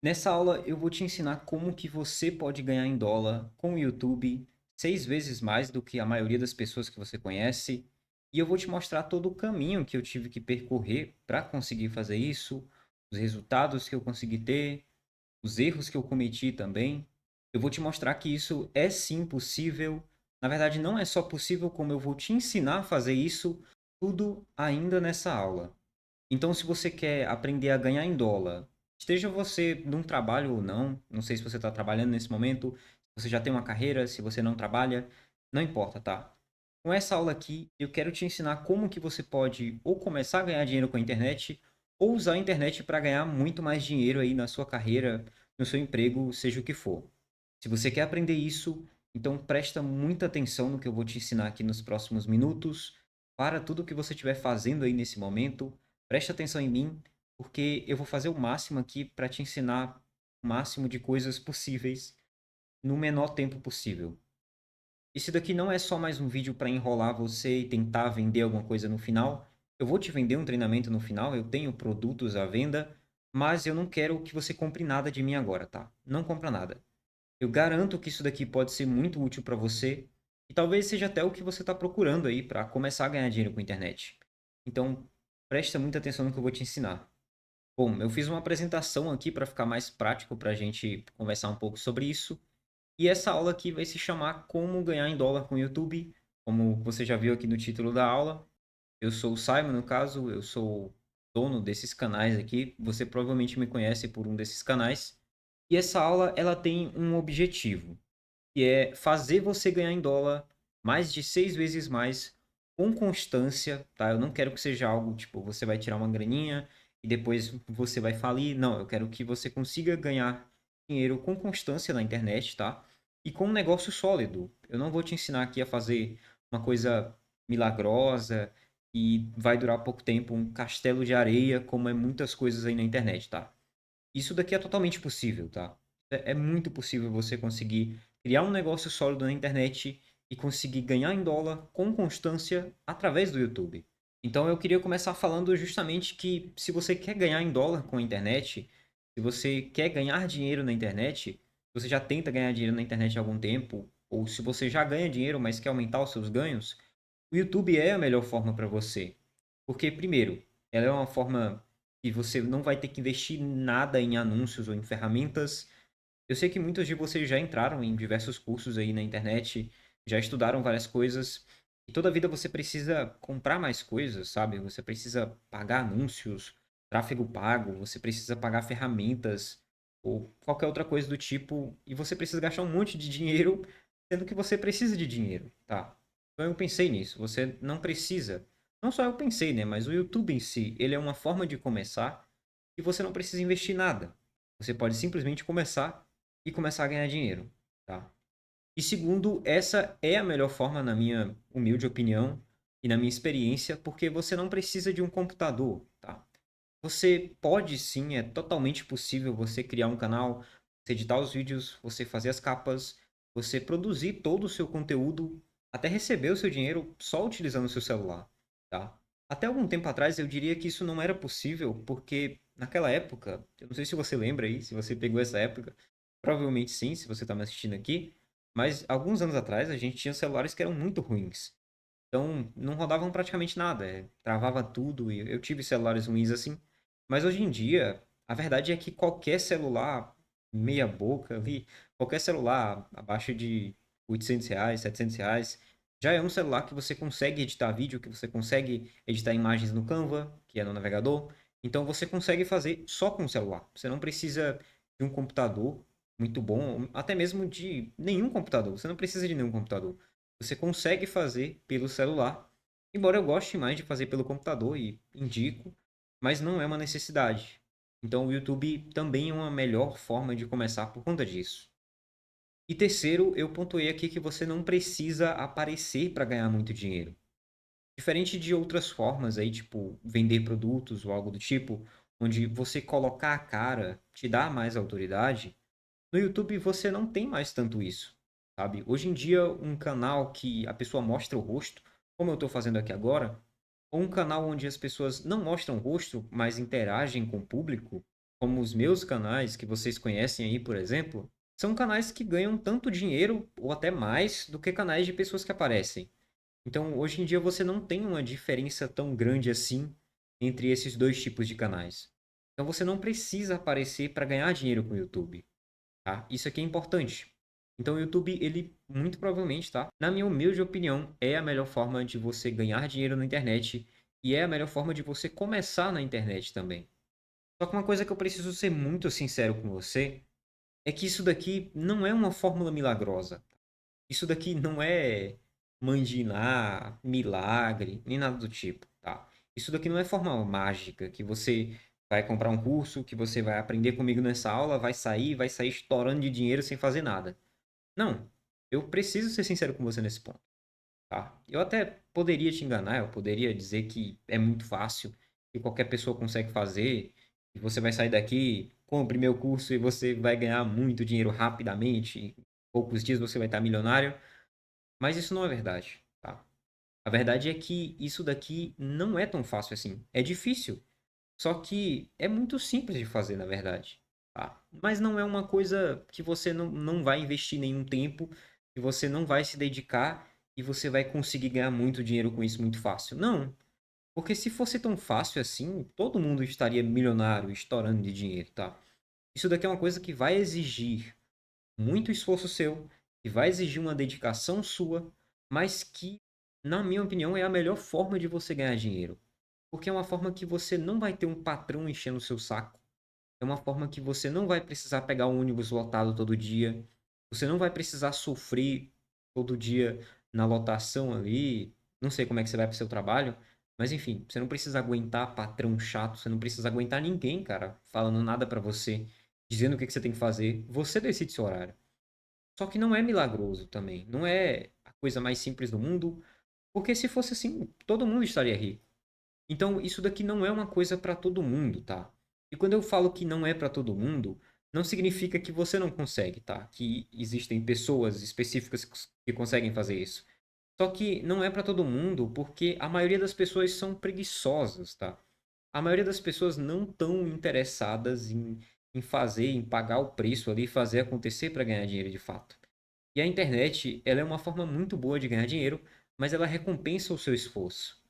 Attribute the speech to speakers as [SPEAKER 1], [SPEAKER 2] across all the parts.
[SPEAKER 1] Nessa aula eu vou te ensinar como que você pode ganhar em dólar com o YouTube 6 vezes mais do que a maioria das pessoas que você conhece. E eu vou te mostrar todo o caminho que eu tive que percorrer para conseguir fazer isso, os resultados que eu consegui ter, os erros que eu cometi também. Eu vou te mostrar que isso é sim possível. Na verdade, não é só possível, como eu vou te ensinar a fazer isso tudo ainda nessa aula. Então, se você quer aprender a ganhar em dólar, esteja você num trabalho ou não sei se você está trabalhando nesse momento, se você já tem uma carreira, se você não trabalha, não importa, tá? Com essa aula aqui, eu quero te ensinar como que você pode ou começar a ganhar dinheiro com a internet, ou usar a internet para ganhar muito mais dinheiro aí na sua carreira, no seu emprego, seja o que for. Se você quer aprender isso, então presta muita atenção no que eu vou te ensinar aqui nos próximos minutos. Para tudo que você estiver fazendo aí nesse momento, preste atenção em mim, porque eu vou fazer o máximo aqui para te ensinar o máximo de coisas possíveis no menor tempo possível. Isso daqui não é só mais um vídeo para enrolar você e tentar vender alguma coisa no final. Eu vou te vender um treinamento no final, eu tenho produtos à venda, mas eu não quero que você compre nada de mim agora, tá? Não compra nada. Eu garanto que isso daqui pode ser muito útil para você e talvez seja até o que você está procurando aí para começar a ganhar dinheiro com a internet. Então, presta muita atenção no que eu vou te ensinar. Bom, eu fiz uma apresentação aqui para ficar mais prático para a gente conversar um pouco sobre isso. E essa aula aqui vai se chamar Como Ganhar em Dólar com o YouTube. Como você já viu aqui no título da aula, eu sou o Simon, no caso, eu sou dono desses canais aqui. Você provavelmente me conhece por um desses canais. E essa aula ela tem um objetivo, que é fazer você ganhar em dólar mais de 6 vezes mais com constância, tá? Eu não quero que seja algo tipo, você vai tirar uma graninha e depois você vai falir. Não, eu quero que você consiga ganhar dinheiro com constância na internet, tá? E com um negócio sólido. Eu não vou te ensinar aqui a fazer uma coisa milagrosa e vai durar pouco tempo, um castelo de areia, como é muitas coisas aí na internet, tá? Isso daqui é totalmente possível, tá? É muito possível você conseguir criar um negócio sólido na internet e conseguir ganhar em dólar com constância através do YouTube. Então eu queria começar falando justamente que se você quer ganhar em dólar com a internet, se você quer ganhar dinheiro na internet, se você já tenta ganhar dinheiro na internet há algum tempo, ou se você já ganha dinheiro, mas quer aumentar os seus ganhos, o YouTube é a melhor forma para você. Porque, primeiro, ela é uma forma que você não vai ter que investir nada em anúncios ou em ferramentas. Eu sei que muitos de vocês já entraram em diversos cursos aí na internet, já estudaram várias coisas, e toda vida você precisa comprar mais coisas, sabe? Você precisa pagar anúncios, tráfego pago, você precisa pagar ferramentas ou qualquer outra coisa do tipo, e você precisa gastar um monte de dinheiro, sendo que você precisa de dinheiro, tá? Então eu pensei nisso, você não precisa. Não só eu pensei, né? Mas o YouTube em si, ele é uma forma de começar e você não precisa investir nada. Você pode simplesmente começar e começar a ganhar dinheiro, tá? E segundo, essa é a melhor forma, na minha humilde opinião e na minha experiência, porque você não precisa de um computador, tá? Você pode sim, é totalmente possível você criar um canal, você editar os vídeos, você fazer as capas, você produzir todo o seu conteúdo, até receber o seu dinheiro só utilizando o seu celular, tá? Até algum tempo atrás eu diria que isso não era possível, porque naquela época, eu não sei se você lembra aí, se você pegou essa época, provavelmente sim, se você está me assistindo aqui, mas alguns anos atrás a gente tinha celulares que eram muito ruins. Então, não rodavam praticamente nada, travava tudo e eu tive celulares ruins assim. Mas hoje em dia, a verdade é que qualquer celular meia boca ali, qualquer celular abaixo de R$ 800, R$ 700, já é um celular que você consegue editar vídeo, que você consegue editar imagens no Canva, que é no navegador. Então você consegue fazer só com o celular. Você não precisa de um computador muito bom, até mesmo de nenhum computador. Você não precisa de nenhum computador. Você consegue fazer pelo celular, embora eu goste mais de fazer pelo computador e indico, mas não é uma necessidade. Então o YouTube também é uma melhor forma de começar por conta disso. E terceiro, eu pontuei aqui que você não precisa aparecer para ganhar muito dinheiro. Diferente de outras formas aí, tipo vender produtos ou algo do tipo, onde você colocar a cara te dá mais autoridade, no YouTube você não tem mais tanto isso, sabe? Hoje em dia, um canal que a pessoa mostra o rosto, como eu estou fazendo aqui agora, ou um canal onde as pessoas não mostram o rosto, mas interagem com o público, como os meus canais que vocês conhecem aí, por exemplo, são canais que ganham tanto dinheiro ou até mais do que canais de pessoas que aparecem. Então, hoje em dia você não tem uma diferença tão grande assim entre esses dois tipos de canais. Então, você não precisa aparecer para ganhar dinheiro com o YouTube, tá? Isso aqui é importante. Então, o YouTube, ele muito provavelmente, tá? Na minha humilde opinião, é a melhor forma de você ganhar dinheiro na internet e é a melhor forma de você começar na internet também. Só que uma coisa que eu preciso ser muito sincero com você é que isso daqui não é uma fórmula milagrosa. Isso daqui não é mandinar, milagre, nem nada do tipo, tá? Isso daqui não é fórmula mágica que você vai comprar um curso, que você vai aprender comigo nessa aula, vai sair estourando de dinheiro sem fazer nada. Não. Eu preciso ser sincero com você nesse ponto, tá? Eu até poderia te enganar, eu poderia dizer que é muito fácil, que qualquer pessoa consegue fazer, e você vai sair daqui, compre meu curso e você vai ganhar muito dinheiro rapidamente, em poucos dias você vai estar milionário, mas isso não é verdade, tá? A verdade é que isso daqui não é tão fácil assim. É difícil, só que é muito simples de fazer, na verdade, tá? Mas não é uma coisa que você não vai investir nenhum tempo, que você não vai se dedicar e você vai conseguir ganhar muito dinheiro com isso muito fácil. Não, porque se fosse tão fácil assim, todo mundo estaria milionário, estourando de dinheiro, tá? Isso daqui é uma coisa que vai exigir muito esforço seu, que vai exigir uma dedicação sua, mas que, na minha opinião, é a melhor forma de você ganhar dinheiro. Porque é uma forma que você não vai ter um patrão enchendo o seu saco. É uma forma que você não vai precisar pegar um ônibus lotado todo dia. Você não vai precisar sofrer todo dia na lotação ali. Não sei como é que você vai para o seu trabalho. Mas enfim, você não precisa aguentar patrão chato. Você não precisa aguentar ninguém, cara, falando nada para você, dizendo o que que você tem que fazer. Você decide seu horário. Só que não é milagroso também. Não é a coisa mais simples do mundo. Porque se fosse assim, todo mundo estaria rico. Então, isso daqui não é uma coisa para todo mundo, tá? E quando eu falo que não é para todo mundo, não significa que você não consegue, tá? Que existem pessoas específicas que conseguem fazer isso. Só que não é para todo mundo porque a maioria das pessoas são preguiçosas, tá? A maioria das pessoas não estão interessadas em fazer, em pagar o preço ali, fazer acontecer para ganhar dinheiro de fato. E a internet, ela é uma forma muito boa de ganhar dinheiro, mas ela recompensa o seu esforço.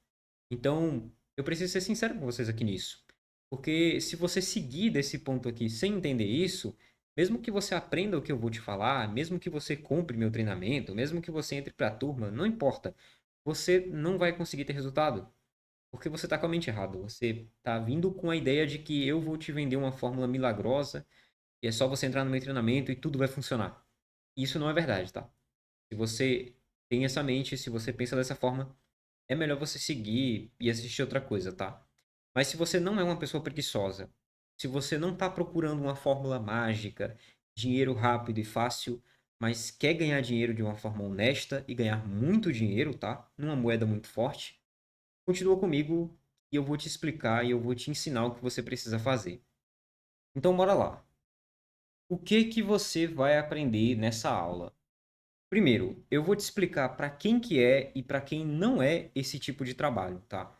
[SPEAKER 1] Então, eu preciso ser sincero com vocês aqui nisso. Porque se você seguir desse ponto aqui sem entender isso, mesmo que você aprenda o que eu vou te falar, mesmo que você compre meu treinamento, mesmo que você entre para a turma, não importa. Você não vai conseguir ter resultado. Porque você está com a mente errada. Você está vindo com a ideia de que eu vou te vender uma fórmula milagrosa e é só você entrar no meu treinamento e tudo vai funcionar. Isso não é verdade, tá? Se você tem essa mente, se você pensa dessa forma, é melhor você seguir e assistir outra coisa, tá? Mas se você não é uma pessoa preguiçosa, se você não está procurando uma fórmula mágica, dinheiro rápido e fácil, mas quer ganhar dinheiro de uma forma honesta e ganhar muito dinheiro, tá? Numa moeda muito forte, continua comigo e eu vou te explicar e eu vou te ensinar o que você precisa fazer. Então, bora lá. O que que você vai aprender nessa aula? Primeiro, eu vou te explicar para quem que é e para quem não é esse tipo de trabalho, tá?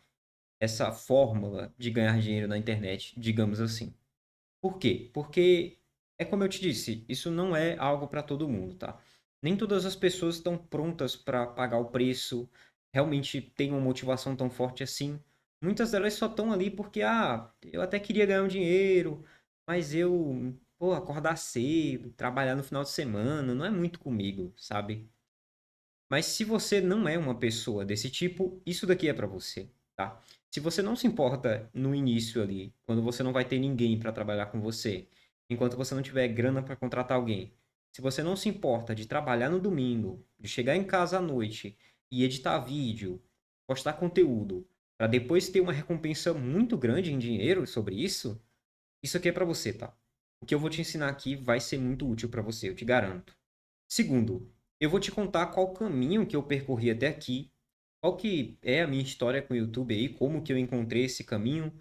[SPEAKER 1] Essa fórmula de ganhar dinheiro na internet, digamos assim. Por quê? Porque é como eu te disse, isso não é algo para todo mundo, tá? Nem todas as pessoas estão prontas para pagar o preço, realmente têm uma motivação tão forte assim. Muitas delas só estão ali porque, eu até queria ganhar um dinheiro, mas pô, acordar cedo, trabalhar no final de semana, não é muito comigo, sabe? Mas se você não é uma pessoa desse tipo, isso daqui é para você, tá? Se você não se importa no início ali, quando você não vai ter ninguém para trabalhar com você, enquanto você não tiver grana para contratar alguém, se você não se importa de trabalhar no domingo, de chegar em casa à noite e editar vídeo, postar conteúdo, para depois ter uma recompensa muito grande em dinheiro sobre isso aqui é para você, tá? O que eu vou te ensinar aqui vai ser muito útil para você, eu te garanto. Segundo, eu vou te contar qual o caminho que eu percorri até aqui, qual que é a minha história com o YouTube aí, como que eu encontrei esse caminho.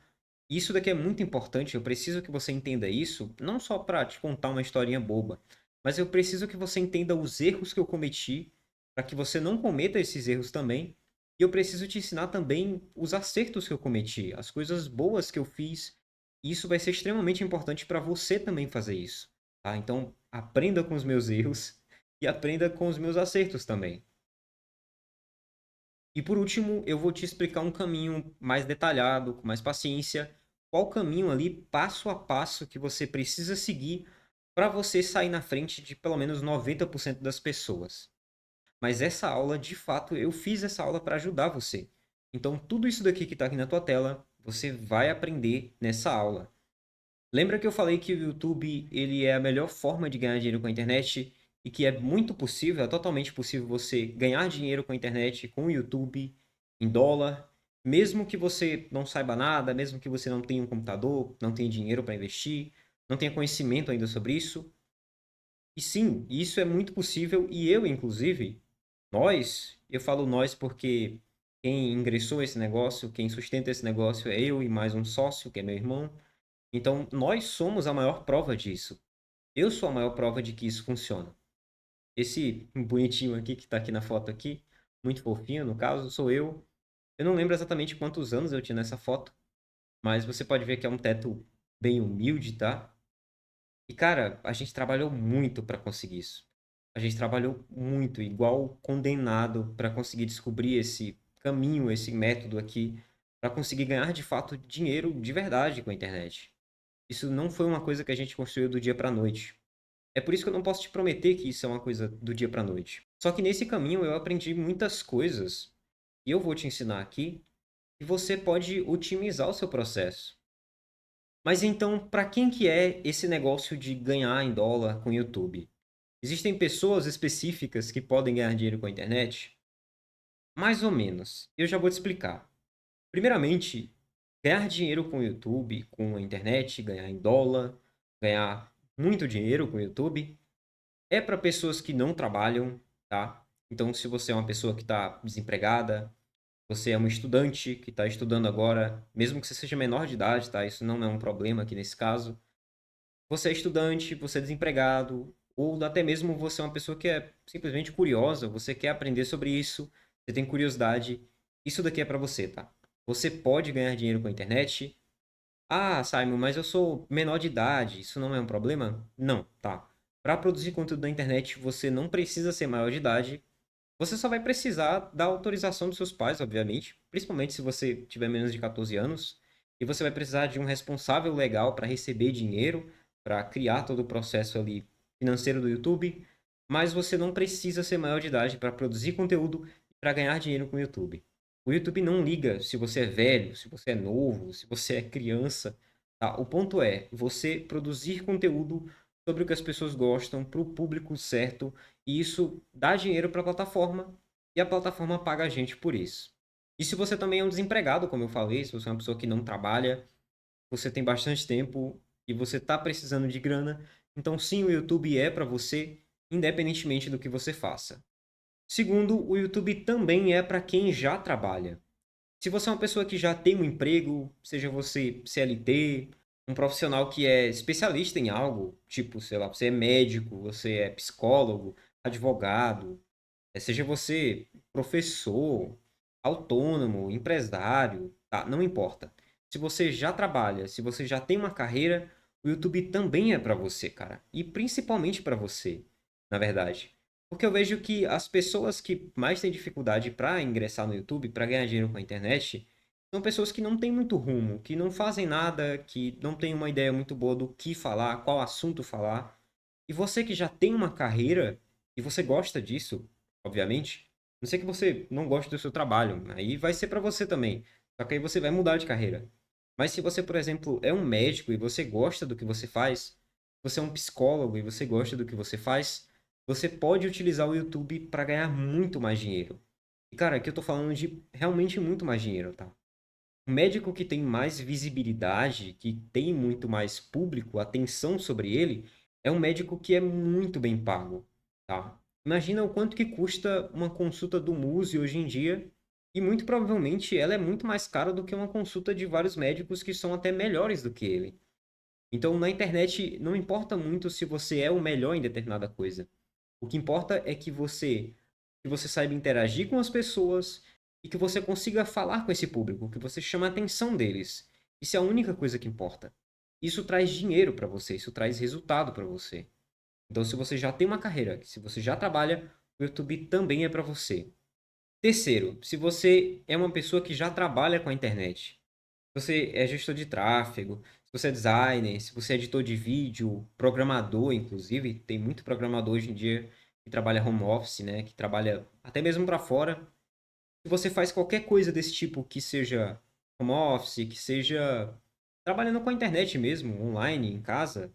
[SPEAKER 1] Isso daqui é muito importante, eu preciso que você entenda isso, não só para te contar uma historinha boba, mas eu preciso que você entenda os erros que eu cometi, para que você não cometa esses erros também. E eu preciso te ensinar também os acertos que eu cometi, as coisas boas que eu fiz, E isso vai ser extremamente importante para você também fazer isso, tá? Então, aprenda com os meus erros e aprenda com os meus acertos também. E por último, eu vou te explicar um caminho mais detalhado, com mais paciência, qual caminho ali, passo a passo, que você precisa seguir para você sair na frente de pelo menos 90% das pessoas. Mas essa aula, de fato, eu fiz essa aula para ajudar você. Então, tudo isso daqui que está aqui na tua tela, você vai aprender nessa aula. Lembra que eu falei que o YouTube ele é a melhor forma de ganhar dinheiro com a internet e que é muito possível, é totalmente possível você ganhar dinheiro com a internet, com o YouTube, em dólar, mesmo que você não saiba nada, mesmo que você não tenha um computador, não tenha dinheiro para investir, não tenha conhecimento ainda sobre isso. E sim, isso é muito possível e eu, inclusive, eu falo nós porque quem ingressou esse negócio, quem sustenta esse negócio é eu e mais um sócio, que é meu irmão. Então, nós somos a maior prova disso. Eu sou a maior prova de que isso funciona. Esse bonitinho aqui, que está aqui na foto aqui, muito fofinho, no caso, sou eu. Eu não lembro exatamente quantos anos eu tinha nessa foto, mas você pode ver que é um teto bem humilde, tá? E, cara, a gente trabalhou muito para conseguir isso. A gente trabalhou muito, igual condenado, para conseguir descobrir esse caminho, esse método aqui, para conseguir ganhar de fato dinheiro de verdade com a internet. Isso não foi uma coisa que a gente construiu do dia para a noite. É por isso que eu não posso te prometer que isso é uma coisa do dia para a noite. Só que nesse caminho eu aprendi muitas coisas e eu vou te ensinar aqui e você pode otimizar o seu processo. Mas então, para quem que é esse negócio de ganhar em dólar com o YouTube? Existem pessoas específicas que podem ganhar dinheiro com a internet? Mais ou menos. Eu já vou te explicar. Primeiramente, ganhar dinheiro com o YouTube, com a internet, ganhar em dólar, ganhar muito dinheiro com o YouTube, é para pessoas que não trabalham, tá? Então, se você é uma pessoa que está desempregada, você é um estudante que está estudando agora, mesmo que você seja menor de idade, tá? Isso não é um problema aqui nesse caso. Você é estudante, você é desempregado, ou até mesmo você é uma pessoa que é simplesmente curiosa, você quer aprender sobre isso, você tem curiosidade. Isso daqui é para você, tá? Você pode ganhar dinheiro com a internet. Ah, Simon, mas eu sou menor de idade, isso não é um problema? Não, tá. Para produzir conteúdo na internet, você não precisa ser maior de idade. Você só vai precisar da autorização dos seus pais, obviamente, principalmente se você tiver menos de 14 anos. E você vai precisar de um responsável legal para receber dinheiro, para criar todo o processo ali financeiro do YouTube. Mas você não precisa ser maior de idade para produzir conteúdo e para ganhar dinheiro com o YouTube. O YouTube não liga se você é velho, se você é novo, se você é criança. Tá? O ponto é você produzir conteúdo sobre o que as pessoas gostam, para o público certo, e isso dá dinheiro para a plataforma e a plataforma paga a gente por isso. E se você também é um desempregado, como eu falei, se você é uma pessoa que não trabalha, você tem bastante tempo e você está precisando de grana, então sim, o YouTube é para você, independentemente do que você faça. Segundo, o YouTube também é para quem já trabalha. Se você é uma pessoa que já tem um emprego, seja você CLT, um profissional que é especialista em algo, tipo, sei lá, você é médico, você é psicólogo, advogado, seja você professor, autônomo, empresário, tá? Não importa. Se você já trabalha, se você já tem uma carreira, o YouTube também é para você, cara. E principalmente para você, na verdade. Porque eu vejo que as pessoas que mais têm dificuldade para ingressar no YouTube, para ganhar dinheiro com a internet, são pessoas que não têm muito rumo, que não fazem nada, que não têm uma ideia muito boa do que falar, qual assunto falar. E você que já tem uma carreira e você gosta disso, obviamente, não sei que você não goste do seu trabalho, aí vai ser para você também. Só que aí você vai mudar de carreira. Mas se você, por exemplo, é um médico e você gosta do que você faz, você é um psicólogo e você gosta do que você faz, você pode utilizar o YouTube para ganhar muito mais dinheiro. E cara, aqui eu tô falando de realmente muito mais dinheiro, tá? Um médico que tem mais visibilidade, que tem muito mais público, atenção sobre ele, é um médico que é muito bem pago, tá? Imagina o quanto que custa uma consulta do Muzi hoje em dia, e muito provavelmente ela é muito mais cara do que uma consulta de vários médicos que são até melhores do que ele. Então, na internet, não importa muito se você é o melhor em determinada coisa. O que importa é que você saiba interagir com as pessoas e que você consiga falar com esse público, que você chame a atenção deles. Isso é a única coisa que importa. isso traz dinheiro para você, isso traz resultado para você. Então, se você já tem uma carreira, se você já trabalha, o YouTube também é para você. Terceiro, se você é uma pessoa que já trabalha com a internet, se você é gestor de tráfego, se você é designer, se você é editor de vídeo, programador, inclusive, tem muito programador hoje em dia que trabalha home office, né, que trabalha até mesmo para fora. Se você faz qualquer coisa desse tipo, que seja home office, que seja trabalhando com a internet mesmo, online, em casa,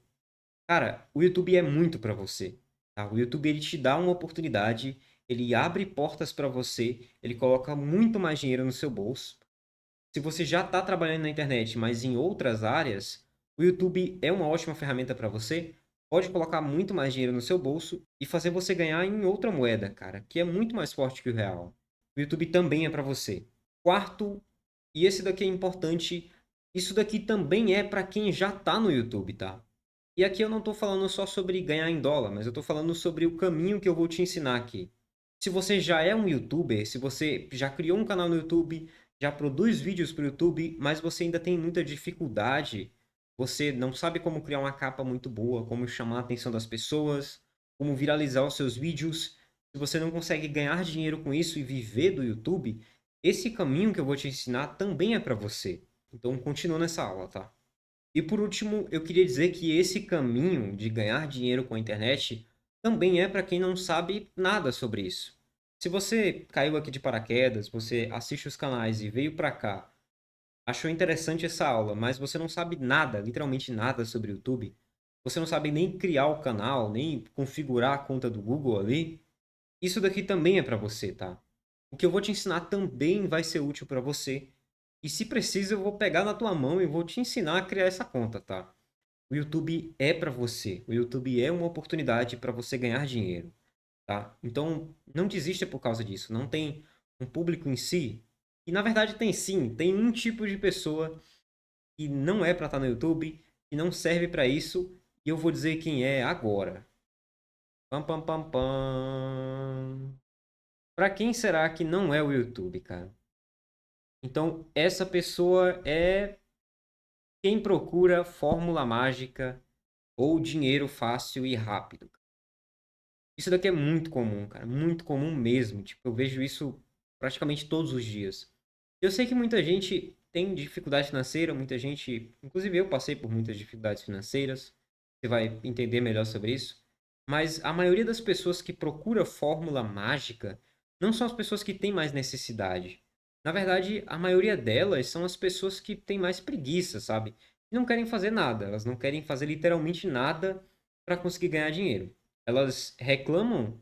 [SPEAKER 1] cara, o YouTube é muito para você, tá? O YouTube ele te dá uma oportunidade, ele abre portas para você, ele coloca muito mais dinheiro no seu bolso. Se você já está trabalhando na internet, mas em outras áreas, o YouTube é uma ótima ferramenta para você. Pode colocar muito mais dinheiro no seu bolso e fazer você ganhar em outra moeda, cara, que é muito mais forte que o real. O YouTube também é para você. Quarto, e esse daqui é importante, isso daqui também é para quem já está no YouTube, tá? E aqui eu não estou falando só sobre ganhar em dólar, mas eu estou falando sobre o caminho que eu vou te ensinar aqui. Se você já é um YouTuber, se você já criou um canal no YouTube, já produz vídeos para o YouTube, mas você ainda tem muita dificuldade, você não sabe como criar uma capa muito boa, como chamar a atenção das pessoas, como viralizar os seus vídeos, se você não consegue ganhar dinheiro com isso e viver do YouTube, esse caminho que eu vou te ensinar também é para você. Então continua nessa aula, tá? E por último, eu queria dizer que esse caminho de ganhar dinheiro com a internet também é para quem não sabe nada sobre isso. Se você caiu aqui de paraquedas, você assiste os canais e veio para cá, achou interessante essa aula, mas você não sabe nada, literalmente nada sobre o YouTube, você não sabe nem criar o canal, nem configurar a conta do Google ali, isso daqui também é para você, tá? O que eu vou te ensinar também vai ser útil para você. E se precisa, eu vou pegar na tua mão e vou te ensinar a criar essa conta, tá? O YouTube é para você. O YouTube é uma oportunidade para você ganhar dinheiro, tá? Então, não desista por causa disso. Não tem um público em si. E na verdade tem sim, tem um tipo de pessoa que não é para estar no YouTube, que não serve para isso, e eu vou dizer quem é agora. Pam pam pam pam. Para quem será que não é o YouTube, cara? Então, essa pessoa é quem procura fórmula mágica ou dinheiro fácil e rápido. Isso daqui é muito comum, cara. Muito comum mesmo. Tipo, eu vejo isso praticamente todos os dias. Eu sei que muita gente tem dificuldade financeira, muita gente. Inclusive eu passei por muitas dificuldades financeiras. Você vai entender melhor sobre isso. Mas a maioria das pessoas que procura fórmula mágica não são as pessoas que têm mais necessidade. Na verdade, a maioria delas são as pessoas que têm mais preguiça, sabe? E não querem fazer nada. Elas não querem fazer literalmente nada para conseguir ganhar dinheiro. Elas reclamam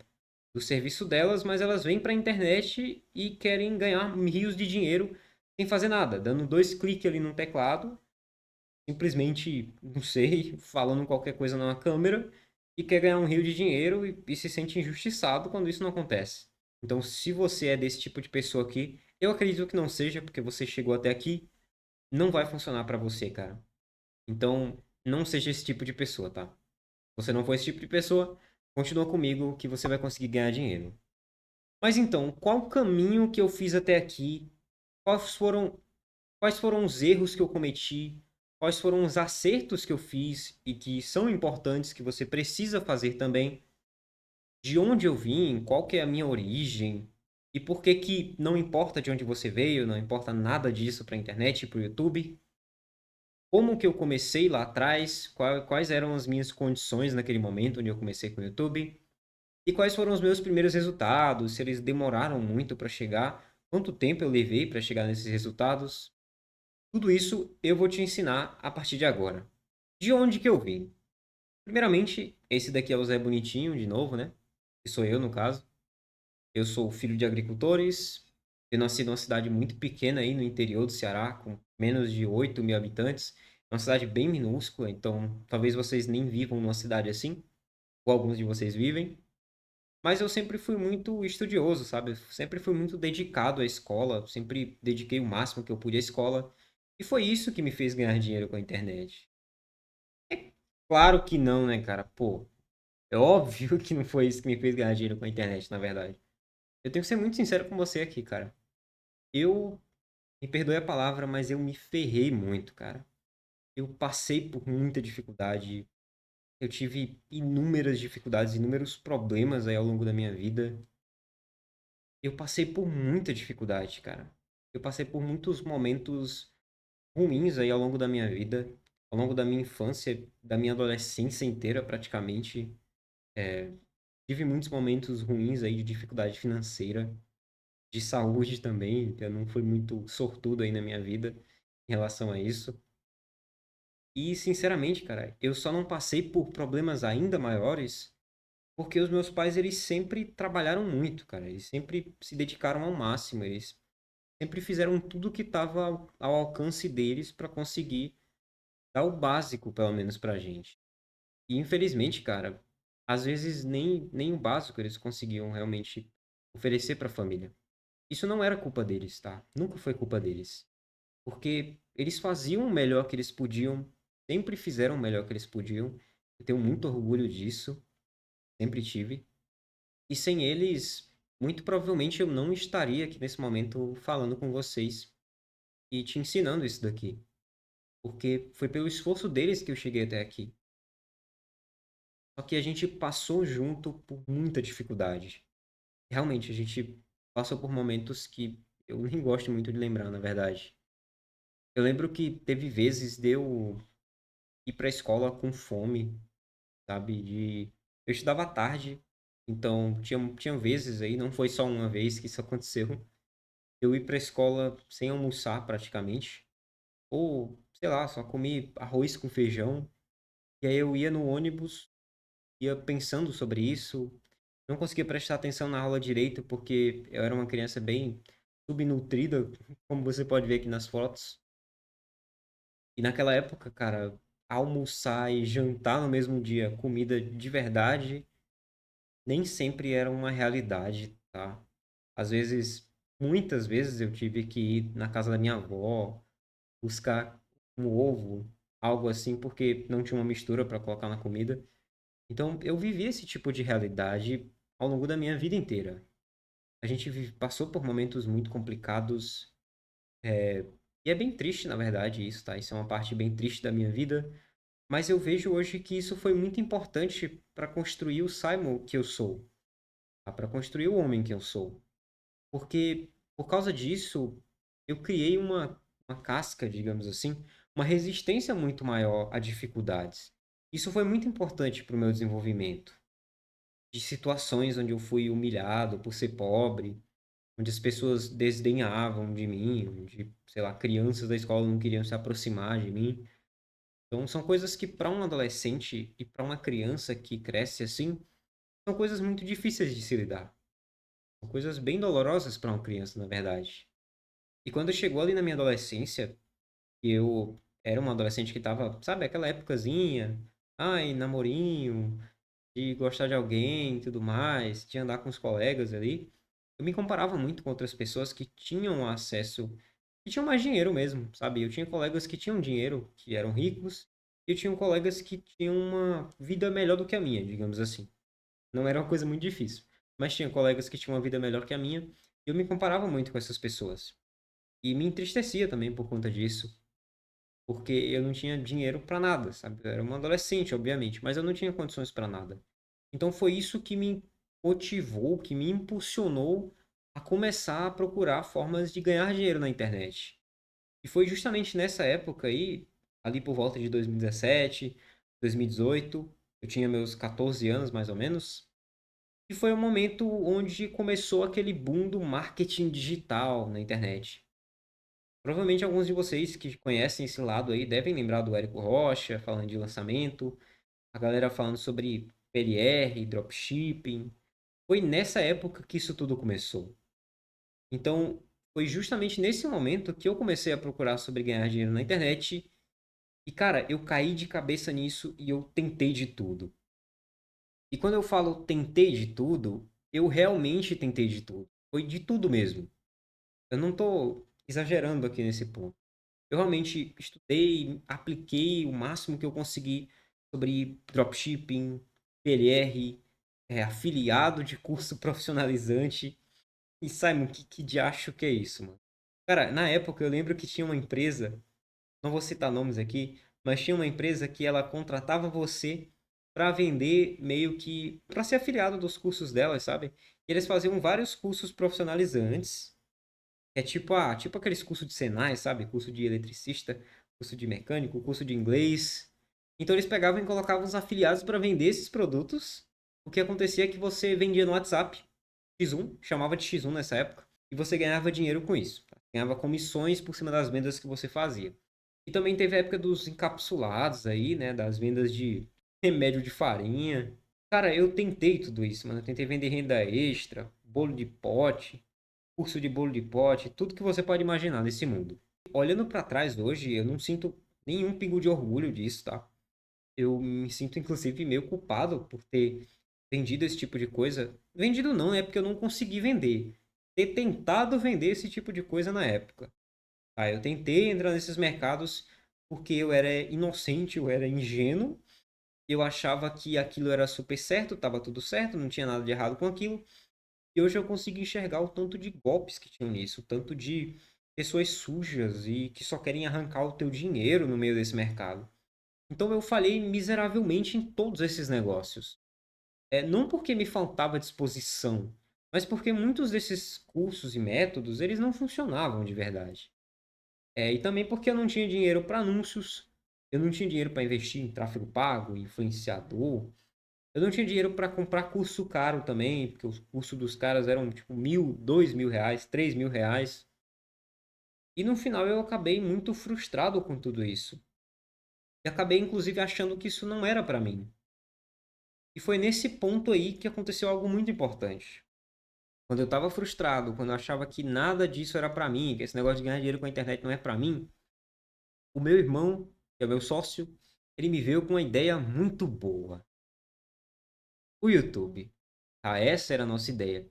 [SPEAKER 1] do serviço delas, mas elas vêm para a internet e querem ganhar rios de dinheiro sem fazer nada, dando dois cliques ali no teclado, simplesmente, não sei, falando qualquer coisa na câmera e quer ganhar um rio de dinheiro e se sente injustiçado quando isso não acontece. Então, se você é desse tipo de pessoa aqui, eu acredito que não seja, porque você chegou até aqui, não vai funcionar para você, cara. Então, não seja esse tipo de pessoa, tá? Você não for esse tipo de pessoa, continua comigo que você vai conseguir ganhar dinheiro. Mas então, qual o caminho que eu fiz até aqui? Quais foram, quais foram os erros que eu cometi? Quais foram os acertos que eu fiz e que são importantes que você precisa fazer também? De onde eu vim? Qual que é a minha origem? E por que que não importa de onde você veio, não importa nada disso para a internet e para o YouTube? Como que eu comecei lá atrás? Quais eram as minhas condições naquele momento onde eu comecei com o YouTube? E quais foram os meus primeiros resultados? Se eles demoraram muito para chegar? Quanto tempo eu levei para chegar nesses resultados? Tudo isso eu vou te ensinar a partir de agora. De onde que eu vim? Primeiramente, esse daqui é o Zé Bonitinho, de novo, né? Que sou eu, no caso. Eu sou filho de agricultores. Eu nasci numa cidade muito pequena aí no interior do Ceará, com menos de 8 mil habitantes. É uma cidade bem minúscula, então talvez vocês nem vivam numa cidade assim, ou alguns de vocês vivem. Mas eu sempre fui muito estudioso, sabe? Eu sempre fui muito dedicado à escola, sempre dediquei o máximo que eu pude à escola. E foi isso que me fez ganhar dinheiro com a internet. É claro que não, né, cara? Pô, é óbvio que não foi isso que me fez ganhar dinheiro com a internet, na verdade. Eu tenho que ser muito sincero com você aqui, cara. Eu, me perdoe a palavra, mas eu me ferrei muito, cara. Eu passei por muita dificuldade. Eu tive inúmeras dificuldades, inúmeros problemas aí ao longo da minha vida. Eu passei por muita dificuldade, cara. Eu passei por muitos momentos ruins aí ao longo da minha vida, ao longo da minha infância, da minha adolescência inteira, praticamente. Tive muitos momentos ruins aí de dificuldade financeira, de saúde também. Eu não fui muito sortudo aí na minha vida em relação a isso. E, sinceramente, cara, eu só não passei por problemas ainda maiores porque os meus pais, eles sempre trabalharam muito, cara. Eles sempre se dedicaram ao máximo. Eles sempre fizeram tudo que estava ao alcance deles para conseguir dar o básico, pelo menos, pra gente. E, infelizmente, cara, às vezes nem o básico eles conseguiam realmente oferecer pra família. Isso não era culpa deles, tá? Nunca foi culpa deles. Porque eles faziam o melhor que eles podiam, sempre fizeram o melhor que eles podiam. Eu tenho muito orgulho disso, sempre tive. E sem eles, muito provavelmente eu não estaria aqui nesse momento falando com vocês e te ensinando isso daqui. Porque foi pelo esforço deles que eu cheguei até aqui. Só que a gente passou junto por muita dificuldade. Realmente, a gente passou por momentos que eu nem gosto muito de lembrar, na verdade. Eu lembro que teve vezes de eu ir pra escola com fome, sabe? Eu estudava à tarde, então tinha vezes aí, não foi só uma vez que isso aconteceu, eu ir pra escola sem almoçar praticamente. Ou, sei lá, só comi arroz com feijão. E aí eu ia no ônibus, ia pensando sobre isso. Não conseguia prestar atenção na aula direito porque eu era uma criança bem subnutrida, como você pode ver aqui nas fotos. E naquela época, cara, almoçar e jantar no mesmo dia, comida de verdade, nem sempre era uma realidade, tá? Às vezes, muitas vezes eu tive que ir na casa da minha avó, buscar um ovo, algo assim, porque não tinha uma mistura para colocar na comida. Então, eu vivi esse tipo de realidade ao longo da minha vida inteira. A gente passou por momentos muito complicados, e é bem triste, na verdade, isso, tá? Isso é uma parte bem triste da minha vida, mas eu vejo hoje que isso foi muito importante para construir o Simon que eu sou, tá? Para construir o homem que eu sou. Porque, por causa disso, eu criei uma casca, digamos assim, uma resistência muito maior a dificuldades. Isso foi muito importante para o meu desenvolvimento. De situações onde eu fui humilhado por ser pobre, onde as pessoas desdenhavam de mim, onde, sei lá, crianças da escola não queriam se aproximar de mim. Então, são coisas que para um adolescente e para uma criança que cresce assim, são coisas muito difíceis de se lidar. São coisas bem dolorosas para uma criança, na verdade. E quando chegou ali na minha adolescência, e eu era um adolescente que tava, sabe, aquela épocazinha, ai, namorinho, de gostar de alguém e tudo mais, de andar com os colegas ali. Eu me comparava muito com outras pessoas que tinham acesso, que tinham mais dinheiro mesmo, sabe? Eu tinha colegas que tinham dinheiro, que eram ricos, e eu tinha colegas que tinham uma vida melhor do que a minha, digamos assim. Não era uma coisa muito difícil, mas tinha colegas que tinham uma vida melhor que a minha, e eu me comparava muito com essas pessoas. E me entristecia também por conta disso, porque eu não tinha dinheiro para nada, sabe? Eu era um adolescente, obviamente, mas eu não tinha condições para nada. Então foi isso que me motivou, que me impulsionou a começar a procurar formas de ganhar dinheiro na internet. E foi justamente nessa época aí, ali por volta de 2017, 2018, eu tinha meus 14 anos mais ou menos, e foi o momento onde começou aquele boom do marketing digital na internet. Provavelmente alguns de vocês que conhecem esse lado aí devem lembrar do Érico Rocha falando de lançamento, a galera falando sobre PLR, dropshipping. Foi nessa época que isso tudo começou. Então, foi justamente nesse momento que eu comecei a procurar sobre ganhar dinheiro na internet. E, cara, eu caí de cabeça nisso e eu tentei de tudo. E quando eu falo tentei de tudo, eu realmente tentei de tudo. Foi de tudo mesmo. Eu não tô exagerando aqui nesse ponto. Eu realmente estudei, apliquei o máximo que eu consegui sobre dropshipping, PLR, afiliado de curso profissionalizante. E Simon, que diacho que é isso, mano? Cara, na época eu lembro que tinha uma empresa, não vou citar nomes aqui, mas tinha uma empresa que ela contratava você para vender meio que para ser afiliado dos cursos delas, sabe? E eles faziam vários cursos profissionalizantes. É tipo aqueles cursos de Senai, sabe? Curso de eletricista, curso de mecânico, curso de inglês. Então eles pegavam e colocavam os afiliados para vender esses produtos. O que acontecia é que você vendia no WhatsApp, X1, chamava de X1 nessa época, e você ganhava dinheiro com isso. Tá? Ganhava comissões por cima das vendas que você fazia. E também teve a época dos encapsulados aí, né? Das vendas de remédio de farinha. Cara, eu tentei tudo isso, mano. Eu tentei vender renda extra, bolo de pote, curso de bolo de pote, tudo que você pode imaginar nesse mundo. Olhando pra trás hoje, eu não sinto nenhum pingo de orgulho disso, tá? Eu me sinto inclusive meio culpado por ter vendido esse tipo de coisa. Vendido não, é porque eu não consegui vender. Ter tentado vender esse tipo de coisa na época. Ah, eu tentei entrar nesses mercados porque eu era inocente, eu era ingênuo. Eu achava que aquilo era super certo, estava tudo certo, não tinha nada de errado com aquilo. E hoje eu consigo enxergar o tanto de golpes que tinham nisso, o tanto de pessoas sujas e que só querem arrancar o teu dinheiro no meio desse mercado. Então eu falhei miseravelmente em todos esses negócios. Não porque me faltava disposição, mas porque muitos desses cursos e métodos, eles não funcionavam de verdade. E também porque eu não tinha dinheiro para anúncios, eu não tinha dinheiro para investir em tráfego pago, influenciador, eu não tinha dinheiro para comprar curso caro também, porque os cursos dos caras eram tipo 1.000, 2.000 reais, 3.000 reais. E no final eu acabei muito frustrado com tudo isso. E acabei inclusive achando que isso não era para mim. E foi nesse ponto aí que aconteceu algo muito importante. Quando eu estava frustrado, quando eu achava que nada disso era para mim, que esse negócio de ganhar dinheiro com a internet não é para mim, o meu irmão, que é o meu sócio, ele me veio com uma ideia muito boa. O YouTube. Ah, essa era a nossa ideia.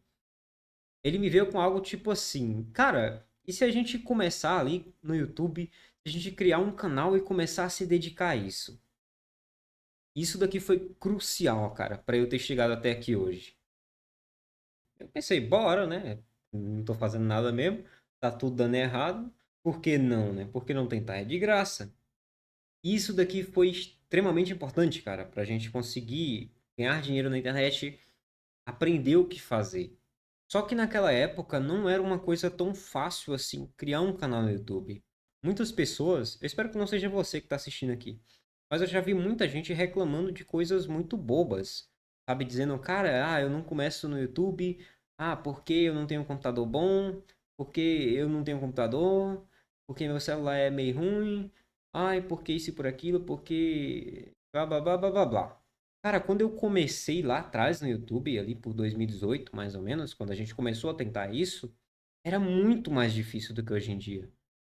[SPEAKER 1] Ele me veio com algo tipo assim, cara, e se a gente começar ali no YouTube, a gente criar um canal e começar a se dedicar a isso? Isso daqui foi crucial, cara, para eu ter chegado até aqui hoje. Eu pensei, bora, né? Não tô fazendo nada mesmo, tá tudo dando errado. Por que não, né? Por que não tentar? É de graça. Isso daqui foi extremamente importante, cara, pra gente conseguir ganhar dinheiro na internet, aprender o que fazer. Só que naquela época não era uma coisa tão fácil assim criar um canal no YouTube. Muitas pessoas, eu espero que não seja você que está assistindo aqui, mas eu já vi muita gente reclamando de coisas muito bobas, sabe? Dizendo, cara, eu não começo no YouTube, porque eu não tenho um computador bom, porque eu não tenho computador, porque meu celular é meio ruim, ai, porque isso e por aquilo, porque blá blá blá blá blá blá. Cara, quando eu comecei lá atrás no YouTube, ali por 2018, mais ou menos, quando a gente começou a tentar isso, era muito mais difícil do que hoje em dia.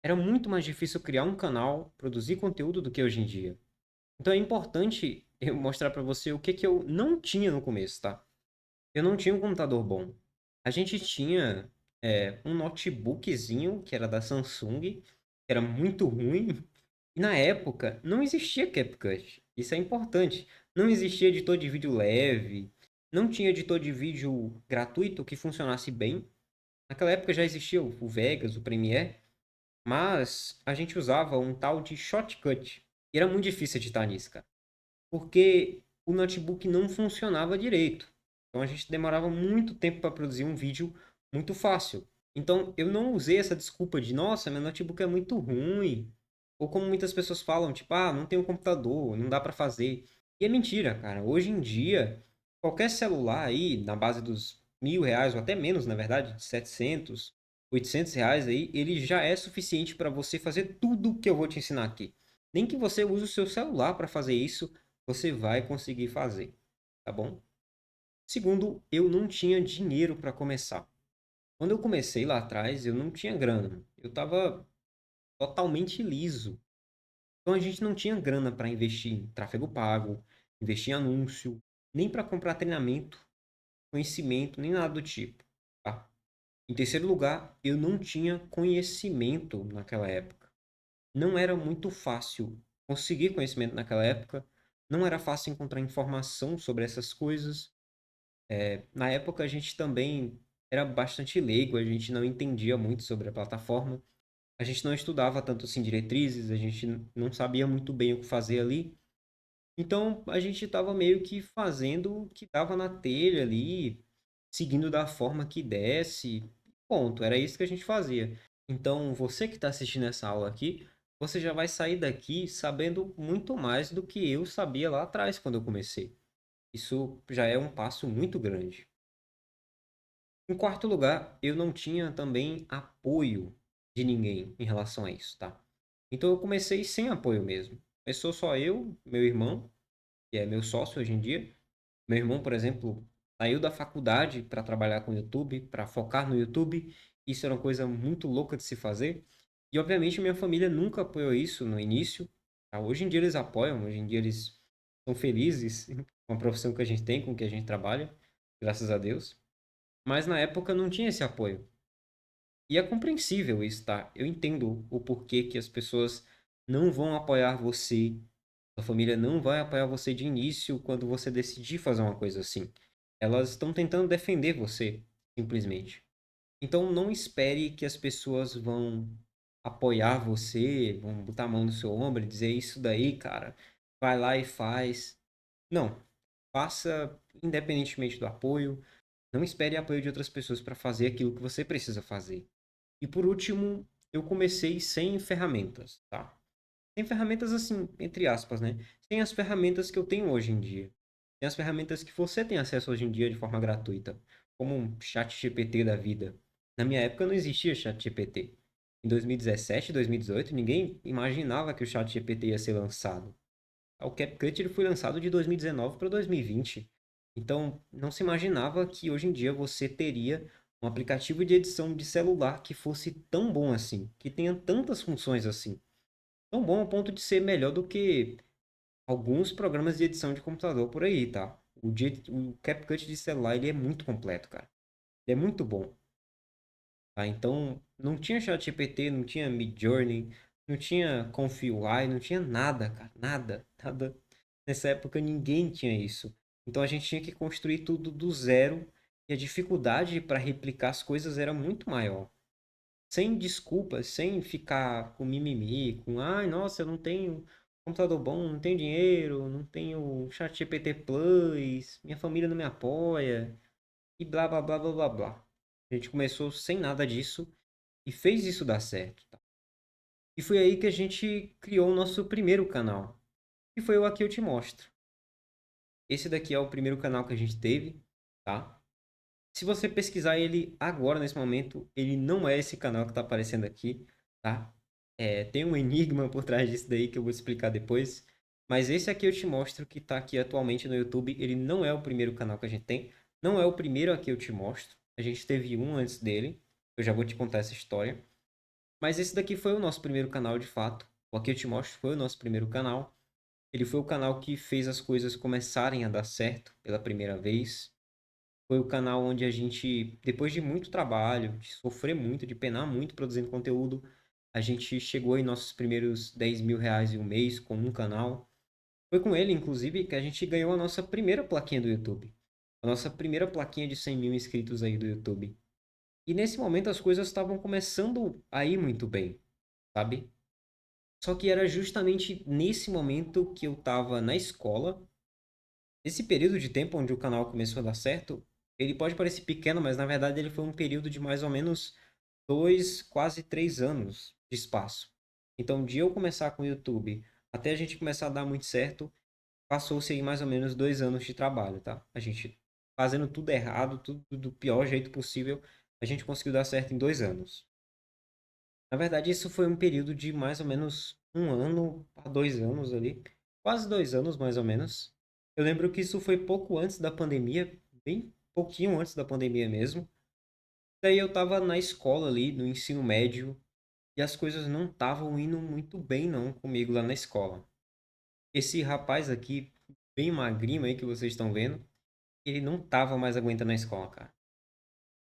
[SPEAKER 1] Era muito mais difícil criar um canal, produzir conteúdo do que hoje em dia. Então é importante eu mostrar pra você o que que eu não tinha no começo, tá? Eu não tinha um computador bom. A gente tinha um notebookzinho que era da Samsung, que era muito ruim. E na época não existia CapCut. Isso é importante. Não existia editor de vídeo leve. Não tinha editor de vídeo gratuito que funcionasse bem. Naquela época já existia o Vegas, o Premiere. Mas a gente usava um tal de Shotcut. E era muito difícil editar nisso, cara. Porque o notebook não funcionava direito. Então a gente demorava muito tempo para produzir um vídeo muito fácil. Então eu não usei essa desculpa de, nossa, meu notebook é muito ruim. Ou como muitas pessoas falam, tipo, não tem um computador, não dá para fazer. E é mentira, cara. Hoje em dia, qualquer celular aí, na base dos 1.000 reais, ou até menos, na verdade, de 700, 800 reais aí, ele já é suficiente para você fazer tudo que eu vou te ensinar aqui. Nem que você use o seu celular para fazer isso, você vai conseguir fazer, tá bom? Segundo, eu não tinha dinheiro para começar. Quando eu comecei lá atrás, eu não tinha grana. Eu estava totalmente liso. Então a gente não tinha grana para investir em tráfego pago, investir em anúncio, nem para comprar treinamento, conhecimento, nem nada do tipo, tá? Em terceiro lugar, eu não tinha conhecimento naquela época. Não era muito fácil conseguir conhecimento naquela época. Não era fácil encontrar informação sobre essas coisas. Na época a gente também era bastante leigo, a gente não entendia muito sobre a plataforma. A gente não estudava tanto assim diretrizes, a gente não sabia muito bem o que fazer ali. Então a gente estava meio que fazendo o que dava na telha ali, seguindo da forma que desse. Ponto, era isso que a gente fazia. Então você que está assistindo essa aula aqui, você já vai sair daqui sabendo muito mais do que eu sabia lá atrás quando eu comecei. Isso já é um passo muito grande. Em quarto lugar, eu não tinha também apoio de ninguém em relação a isso, tá? Então eu comecei sem apoio mesmo. Começou só eu, meu irmão, que é meu sócio hoje em dia. Meu irmão, por exemplo, saiu da faculdade para trabalhar com o YouTube, para focar no YouTube. Isso era uma coisa muito louca de se fazer. E obviamente minha família nunca apoiou isso no início, tá? Hoje em dia eles apoiam, hoje em dia eles são felizes com a profissão que a gente tem, com o que a gente trabalha, graças a Deus. Mas na época não tinha esse apoio. E é compreensível isso, tá? Eu entendo o porquê que as pessoas não vão apoiar você, a família não vai apoiar você de início quando você decidir fazer uma coisa assim. Elas estão tentando defender você, simplesmente. Então não espere que as pessoas vão apoiar você, vão botar a mão no seu ombro e dizer isso daí, cara, vai lá e faz. Não, faça independentemente do apoio. Não espere apoio de outras pessoas para fazer aquilo que você precisa fazer. E por último, eu comecei sem ferramentas, tá? Sem ferramentas assim, entre aspas, né? Sem as ferramentas que eu tenho hoje em dia. Tem as ferramentas que você tem acesso hoje em dia de forma gratuita, como um chat GPT da vida. Na minha época não existia chat GPT. Em 2017, 2018, ninguém imaginava que o chat GPT ia ser lançado. O CapCut ele foi lançado de 2019 para 2020. Então, não se imaginava que hoje em dia você teria um aplicativo de edição de celular que fosse tão bom assim, que tenha tantas funções assim. Tão bom ao ponto de ser melhor do que alguns programas de edição de computador por aí, tá? O CapCut de celular ele é muito completo, cara. Ele é muito bom. Tá? Então, não tinha ChatGPT, não tinha Midjourney, não tinha Confluent, não tinha nada, cara, nada, nada. Nessa época ninguém tinha isso. Então a gente tinha que construir tudo do zero e a dificuldade para replicar as coisas era muito maior. Sem desculpas, sem ficar com mimimi, com ai, nossa, eu não tenho computador bom, não tenho dinheiro, não tenho ChatGPT Plus, minha família não me apoia e blá blá blá blá blá blá. A gente começou sem nada disso e fez isso dar certo, tá? E foi aí que a gente criou o nosso primeiro canal, que foi o Aqui Eu Te Mostro. Esse daqui é o primeiro canal que a gente teve, tá? Se você pesquisar ele agora, nesse momento, ele não é esse canal que está aparecendo aqui, tá? Tem um enigma por trás disso daí que eu vou explicar depois. Mas esse aqui eu te mostro que está aqui atualmente no YouTube. Ele não é o primeiro canal que a gente tem. Não é o primeiro aqui eu te mostro. A gente teve um antes dele. Eu já vou te contar essa história. Mas esse daqui foi o nosso primeiro canal de fato. O Aqui Eu Te Mostro foi o nosso primeiro canal. Ele foi o canal que fez as coisas começarem a dar certo pela primeira vez. Foi o canal onde a gente, depois de muito trabalho, de sofrer muito, de penar muito produzindo conteúdo, a gente chegou em nossos primeiros 10 mil reais em um mês com um canal. Foi com ele, inclusive, que a gente ganhou a nossa primeira plaquinha do YouTube. A nossa primeira plaquinha de 100 mil inscritos aí do YouTube. E nesse momento as coisas estavam começando a ir muito bem, sabe? Só que era justamente nesse momento que eu estava na escola. Esse período de tempo onde o canal começou a dar certo, ele pode parecer pequeno, mas na verdade ele foi um período de mais ou menos 2, quase 3 anos de espaço. Então, de eu começar com o YouTube até a gente começar a dar muito certo, passou-se aí mais ou menos 2 anos de trabalho, tá? A gente fazendo tudo errado, tudo do pior jeito possível, a gente conseguiu dar certo em 2 anos. Na verdade, isso foi um período de mais ou menos 1 ano a 2 anos ali. Quase 2 anos, mais ou menos. Eu lembro que isso foi pouco antes da pandemia, bem pouquinho antes da pandemia mesmo. Daí eu tava na escola ali, no ensino médio, e as coisas não estavam indo muito bem não comigo lá na escola. Esse rapaz aqui, bem magrinho aí que vocês estão vendo, ele não tava mais aguentando a escola, cara.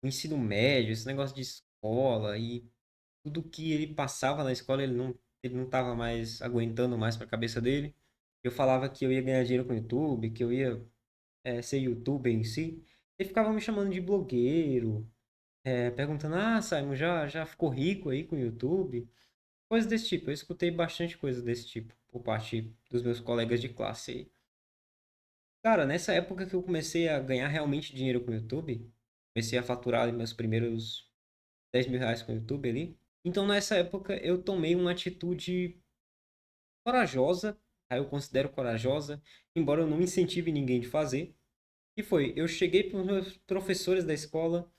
[SPEAKER 1] O ensino médio, esse negócio de escola e tudo que ele passava na escola, ele não tava mais aguentando mais pra cabeça dele. Eu falava que eu ia ganhar dinheiro com o YouTube, que eu ia ser youtuber em si. Ele ficava me chamando de blogueiro, perguntando, ah, Simon, já ficou rico aí com o YouTube? Coisas desse tipo. Eu escutei bastante coisa desse tipo por parte dos meus colegas de classe aí. Cara, nessa época que eu comecei a ganhar realmente dinheiro com o YouTube, comecei a faturar ali meus primeiros R$ 10.000 com o YouTube ali. Então, nessa época, eu tomei uma atitude corajosa, tá? Eu considero corajosa, embora eu não incentive ninguém de fazer. E foi, eu cheguei para os meus professores da escola,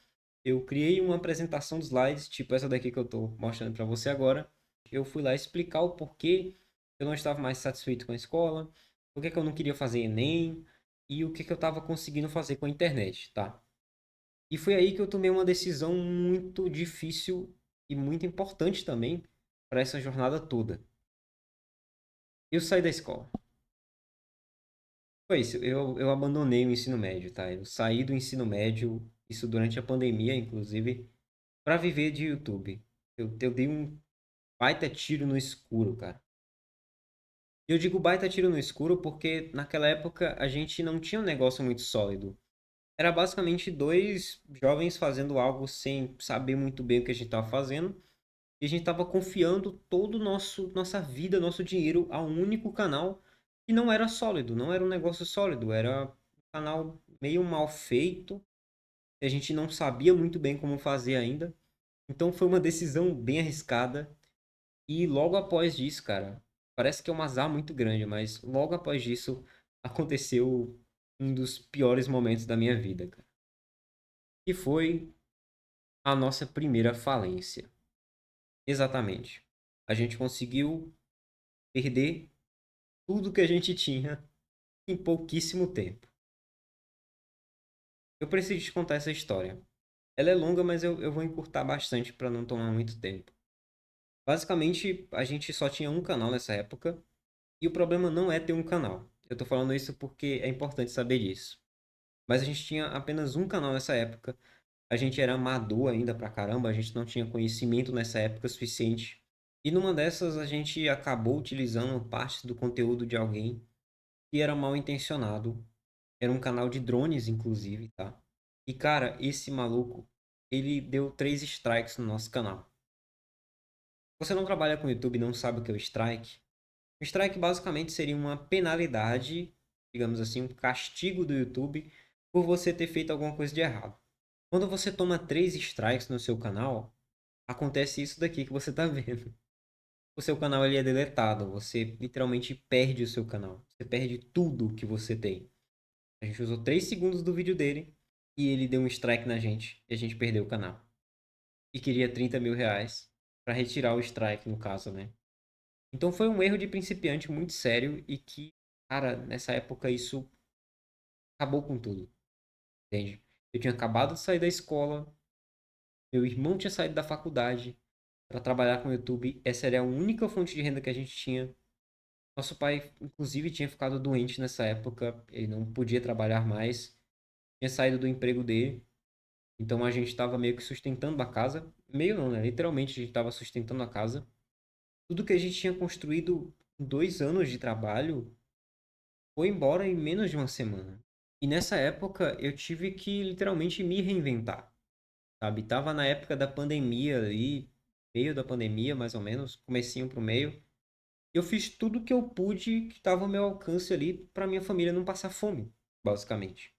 [SPEAKER 1] eu criei uma apresentação de slides, tipo essa daqui que eu estou mostrando para você agora. Eu fui lá explicar o porquê eu não estava mais satisfeito com a escola, por que eu não queria fazer Enem e o que eu estava conseguindo fazer com a internet, tá? E foi aí que eu tomei uma decisão muito difícil e muito importante também para essa jornada toda. Eu saí da escola. Foi isso, eu abandonei o ensino médio, tá? Eu saí do ensino médio, isso durante a pandemia, inclusive, para viver de YouTube. Eu dei um baita tiro no escuro, cara. E eu digo baita tiro no escuro porque naquela época a gente não tinha um negócio muito sólido. Era basicamente dois jovens fazendo algo sem saber muito bem o que a gente estava fazendo. E a gente estava confiando todo o nossa vida, nosso dinheiro a um único canal que não era sólido, não era um negócio sólido, era um canal meio mal feito. E a gente não sabia muito bem como fazer ainda. Então foi uma decisão bem arriscada. E logo após disso, cara, parece que é um azar muito grande, mas logo após disso aconteceu um dos piores momentos da minha vida, cara. Que foi a nossa primeira falência. Exatamente. A gente conseguiu perder tudo que a gente tinha em pouquíssimo tempo. Eu preciso te contar essa história. Ela é longa, mas eu vou encurtar bastante para não tomar muito tempo. Basicamente, a gente só tinha um canal nessa época, e o problema não é ter um canal. Eu tô falando isso porque é importante saber disso. Mas a gente tinha apenas um canal nessa época. A gente era amador ainda pra caramba, a gente não tinha conhecimento nessa época suficiente. E numa dessas a gente acabou utilizando parte do conteúdo de alguém que era mal intencionado. Era um canal de drones, inclusive, tá? E cara, esse maluco, ele deu 3 strikes no nosso canal. Você não trabalha com YouTube e não sabe o que é o strike? O strike basicamente seria uma penalidade, digamos assim, um castigo do YouTube por você ter feito alguma coisa de errado. Quando você toma 3 strikes no seu canal, acontece isso daqui que você está vendo. O seu canal ele é deletado, você literalmente perde o seu canal. Você perde tudo que você tem. A gente usou 3 segundos do vídeo dele e ele deu um strike na gente e a gente perdeu o canal. E queria R$ 30.000 para retirar o strike, no caso, né? Então foi um erro de principiante muito sério e que, cara, nessa época isso acabou com tudo, entende? Eu tinha acabado de sair da escola, meu irmão tinha saído da faculdade para trabalhar com o YouTube, essa era a única fonte de renda que a gente tinha. Nosso pai, inclusive, tinha ficado doente nessa época, ele não podia trabalhar mais, tinha saído do emprego dele, então a gente estava meio que sustentando a casa, meio não, né? Literalmente a gente estava sustentando a casa. Tudo que a gente tinha construído em 2 anos de trabalho foi embora em menos de uma semana. E nessa época eu tive que literalmente me reinventar, sabe? Tava na época da pandemia ali, meio da pandemia mais ou menos, comecinho pro meio. Eu fiz tudo que eu pude que estava ao meu alcance ali para minha família não passar fome, basicamente.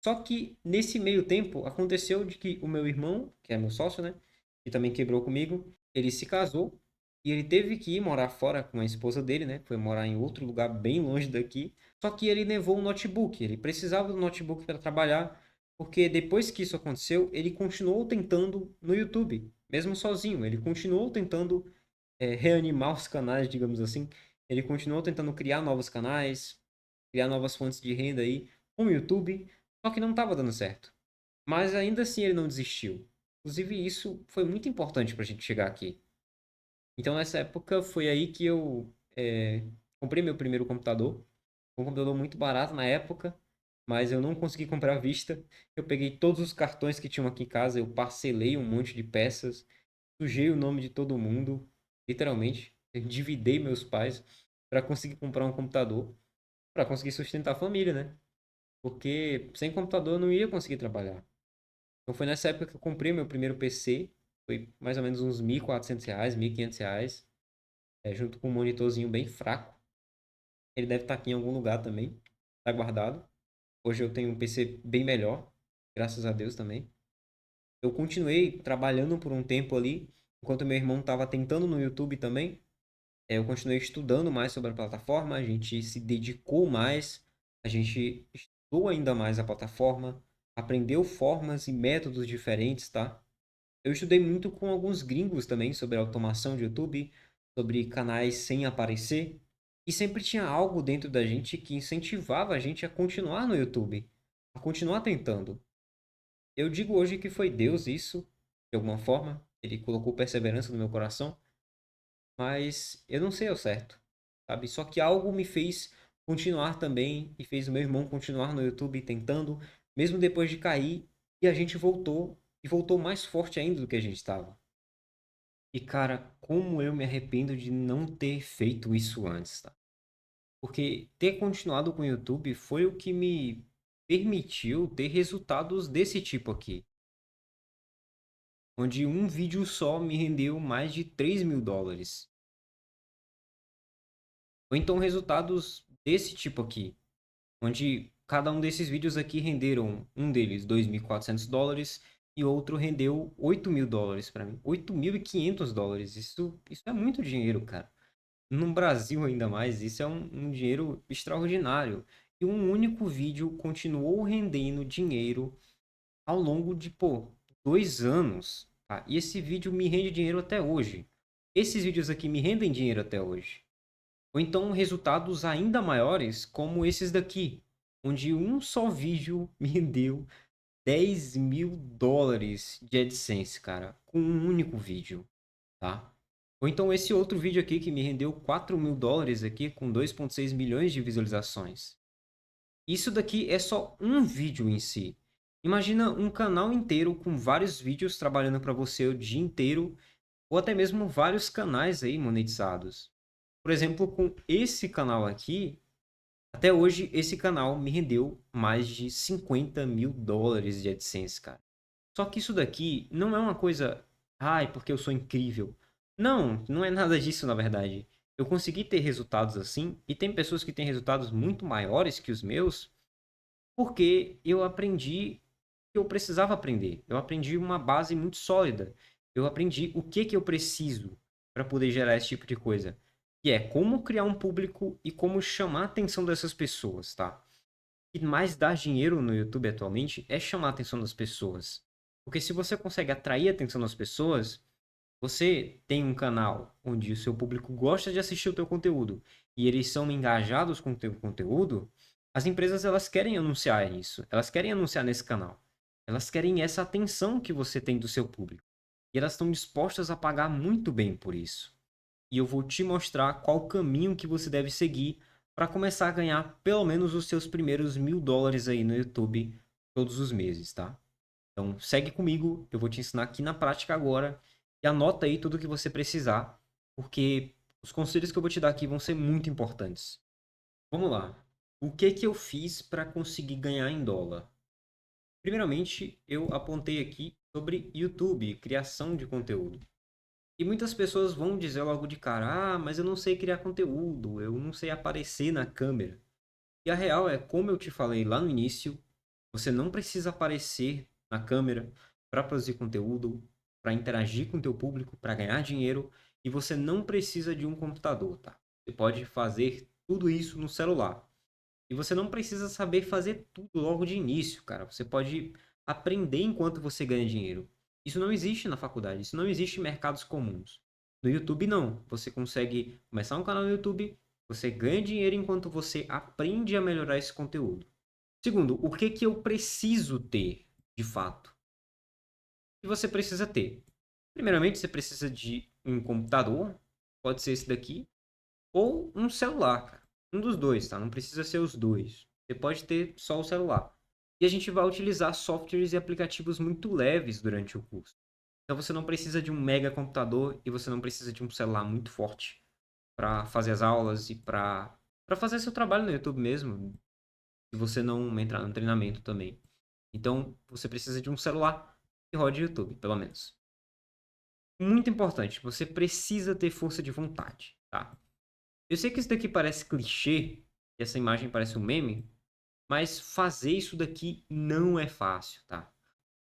[SPEAKER 1] Só que nesse meio tempo aconteceu de que o meu irmão, que é meu sócio, né, que também quebrou comigo, ele se casou e ele teve que ir morar fora com a esposa dele, né? Foi morar em outro lugar bem longe daqui. Só que ele levou um notebook, ele precisava do notebook para trabalhar, porque depois que isso aconteceu, ele continuou tentando no YouTube, mesmo sozinho, ele continuou tentando reanimar os canais, digamos assim. Ele continuou tentando criar novos canais, criar novas fontes de renda aí com o YouTube, só que não estava dando certo. Mas ainda assim ele não desistiu. Inclusive, isso foi muito importante para a gente chegar aqui. Então, nessa época, foi aí que eu comprei meu primeiro computador. Um computador muito barato na época, mas eu não consegui comprar à vista. Eu peguei todos os cartões que tinham aqui em casa, eu parcelei um monte de peças, sujei o nome de todo mundo, literalmente. Eu endividei meus pais para conseguir comprar um computador, para conseguir sustentar a família, né? Porque sem computador eu não ia conseguir trabalhar. Então foi nessa época que eu comprei meu primeiro PC. Foi mais ou menos uns R$ 1.400, R$ 1.500, junto com um monitorzinho bem fraco. Ele deve estar aqui em algum lugar também. Tá guardado. Hoje eu tenho um PC bem melhor, graças a Deus também. Eu continuei trabalhando por um tempo ali, enquanto meu irmão estava tentando no YouTube também. Eu continuei estudando mais sobre a plataforma, a gente se dedicou mais, a gente estudou ainda mais a plataforma, aprendeu formas e métodos diferentes, tá? Eu estudei muito com alguns gringos também sobre automação de YouTube, sobre canais sem aparecer, e sempre tinha algo dentro da gente que incentivava a gente a continuar no YouTube, a continuar tentando. Eu digo hoje que foi Deus isso, de alguma forma, ele colocou perseverança no meu coração, mas eu não sei ao certo, sabe? Só que algo me fez continuar também e fez o meu irmão continuar no YouTube tentando, mesmo depois de cair, e a gente voltou e voltou mais forte ainda do que a gente estava. E cara, como eu me arrependo de não ter feito isso antes, tá? Porque ter continuado com o YouTube foi o que me permitiu ter resultados desse tipo aqui, onde um vídeo só me rendeu mais de US$ 3.000. Ou então resultados desse tipo aqui, onde cada um desses vídeos aqui renderam, um deles US$ 2.400 e outro rendeu US$ 8.000 para mim. US$ 8.500. Isso é muito dinheiro, cara. No Brasil ainda mais, isso é um dinheiro extraordinário. E um único vídeo continuou rendendo dinheiro ao longo de, pô, 2 anos. Tá? E esse vídeo me rende dinheiro até hoje. Esses vídeos aqui me rendem dinheiro até hoje. Ou então resultados ainda maiores, como esses daqui, onde um só vídeo me rendeu US$ 10.000 de AdSense, cara, com um único vídeo, tá? Ou então esse outro vídeo aqui que me rendeu US$ 4.000 aqui, com 2,6 milhões de visualizações. Isso daqui é só um vídeo em si. Imagina um canal inteiro com vários vídeos trabalhando para você o dia inteiro, ou até mesmo vários canais aí monetizados. Por exemplo, com esse canal aqui, até hoje esse canal me rendeu mais de US$ 50.000 de AdSense, cara. Só que isso daqui não é uma coisa, ai, porque eu sou incrível. Não, não é nada disso na verdade. Eu consegui ter resultados assim, e tem pessoas que têm resultados muito maiores que os meus, porque eu aprendi que eu precisava aprender. Eu aprendi uma base muito sólida. Eu aprendi o que eu preciso para poder gerar esse tipo de coisa. Que é como criar um público e como chamar a atenção dessas pessoas, tá? O que mais dá dinheiro no YouTube atualmente é chamar a atenção das pessoas. Porque se você consegue atrair a atenção das pessoas, você tem um canal onde o seu público gosta de assistir o teu conteúdo e eles são engajados com o teu conteúdo, as empresas elas querem anunciar isso, elas querem anunciar nesse canal. Elas querem essa atenção que você tem do seu público. E elas estão dispostas a pagar muito bem por isso. E eu vou te mostrar qual caminho que você deve seguir para começar a ganhar pelo menos os seus primeiros US$ 1.000 aí no YouTube todos os meses, tá? Então, segue comigo, eu vou te ensinar aqui na prática agora e anota aí tudo o que você precisar, porque os conselhos que eu vou te dar aqui vão ser muito importantes. Vamos lá. O que que eu fiz para conseguir ganhar em dólar? Primeiramente, eu apontei aqui sobre YouTube, criação de conteúdo. E muitas pessoas vão dizer logo de cara, ah, mas eu não sei criar conteúdo, eu não sei aparecer na câmera. E a real é, como eu te falei lá no início, você não precisa aparecer na câmera para produzir conteúdo, para interagir com o teu público, para ganhar dinheiro, e você não precisa de um computador, tá? Você pode fazer tudo isso no celular. E você não precisa saber fazer tudo logo de início, cara. Você pode aprender enquanto você ganha dinheiro. Isso não existe na faculdade, isso não existe em mercados comuns. No YouTube, não. Você consegue começar um canal no YouTube, você ganha dinheiro enquanto você aprende a melhorar esse conteúdo. Segundo, o que que eu preciso ter, de fato? O que você precisa ter? Primeiramente, você precisa de um computador, pode ser esse daqui, ou um celular, cara. Um dos dois, tá? Não precisa ser os dois. Você pode ter só o celular. E a gente vai utilizar softwares e aplicativos muito leves durante o curso. Então você não precisa de um mega computador e você não precisa de um celular muito forte para fazer as aulas e para fazer seu trabalho no YouTube mesmo, se você não entrar no treinamento também. Então, você precisa de um celular que rode YouTube, pelo menos. Muito importante, você precisa ter força de vontade, tá? Eu sei que isso daqui parece clichê, que essa imagem parece um meme, mas fazer isso daqui não é fácil, tá?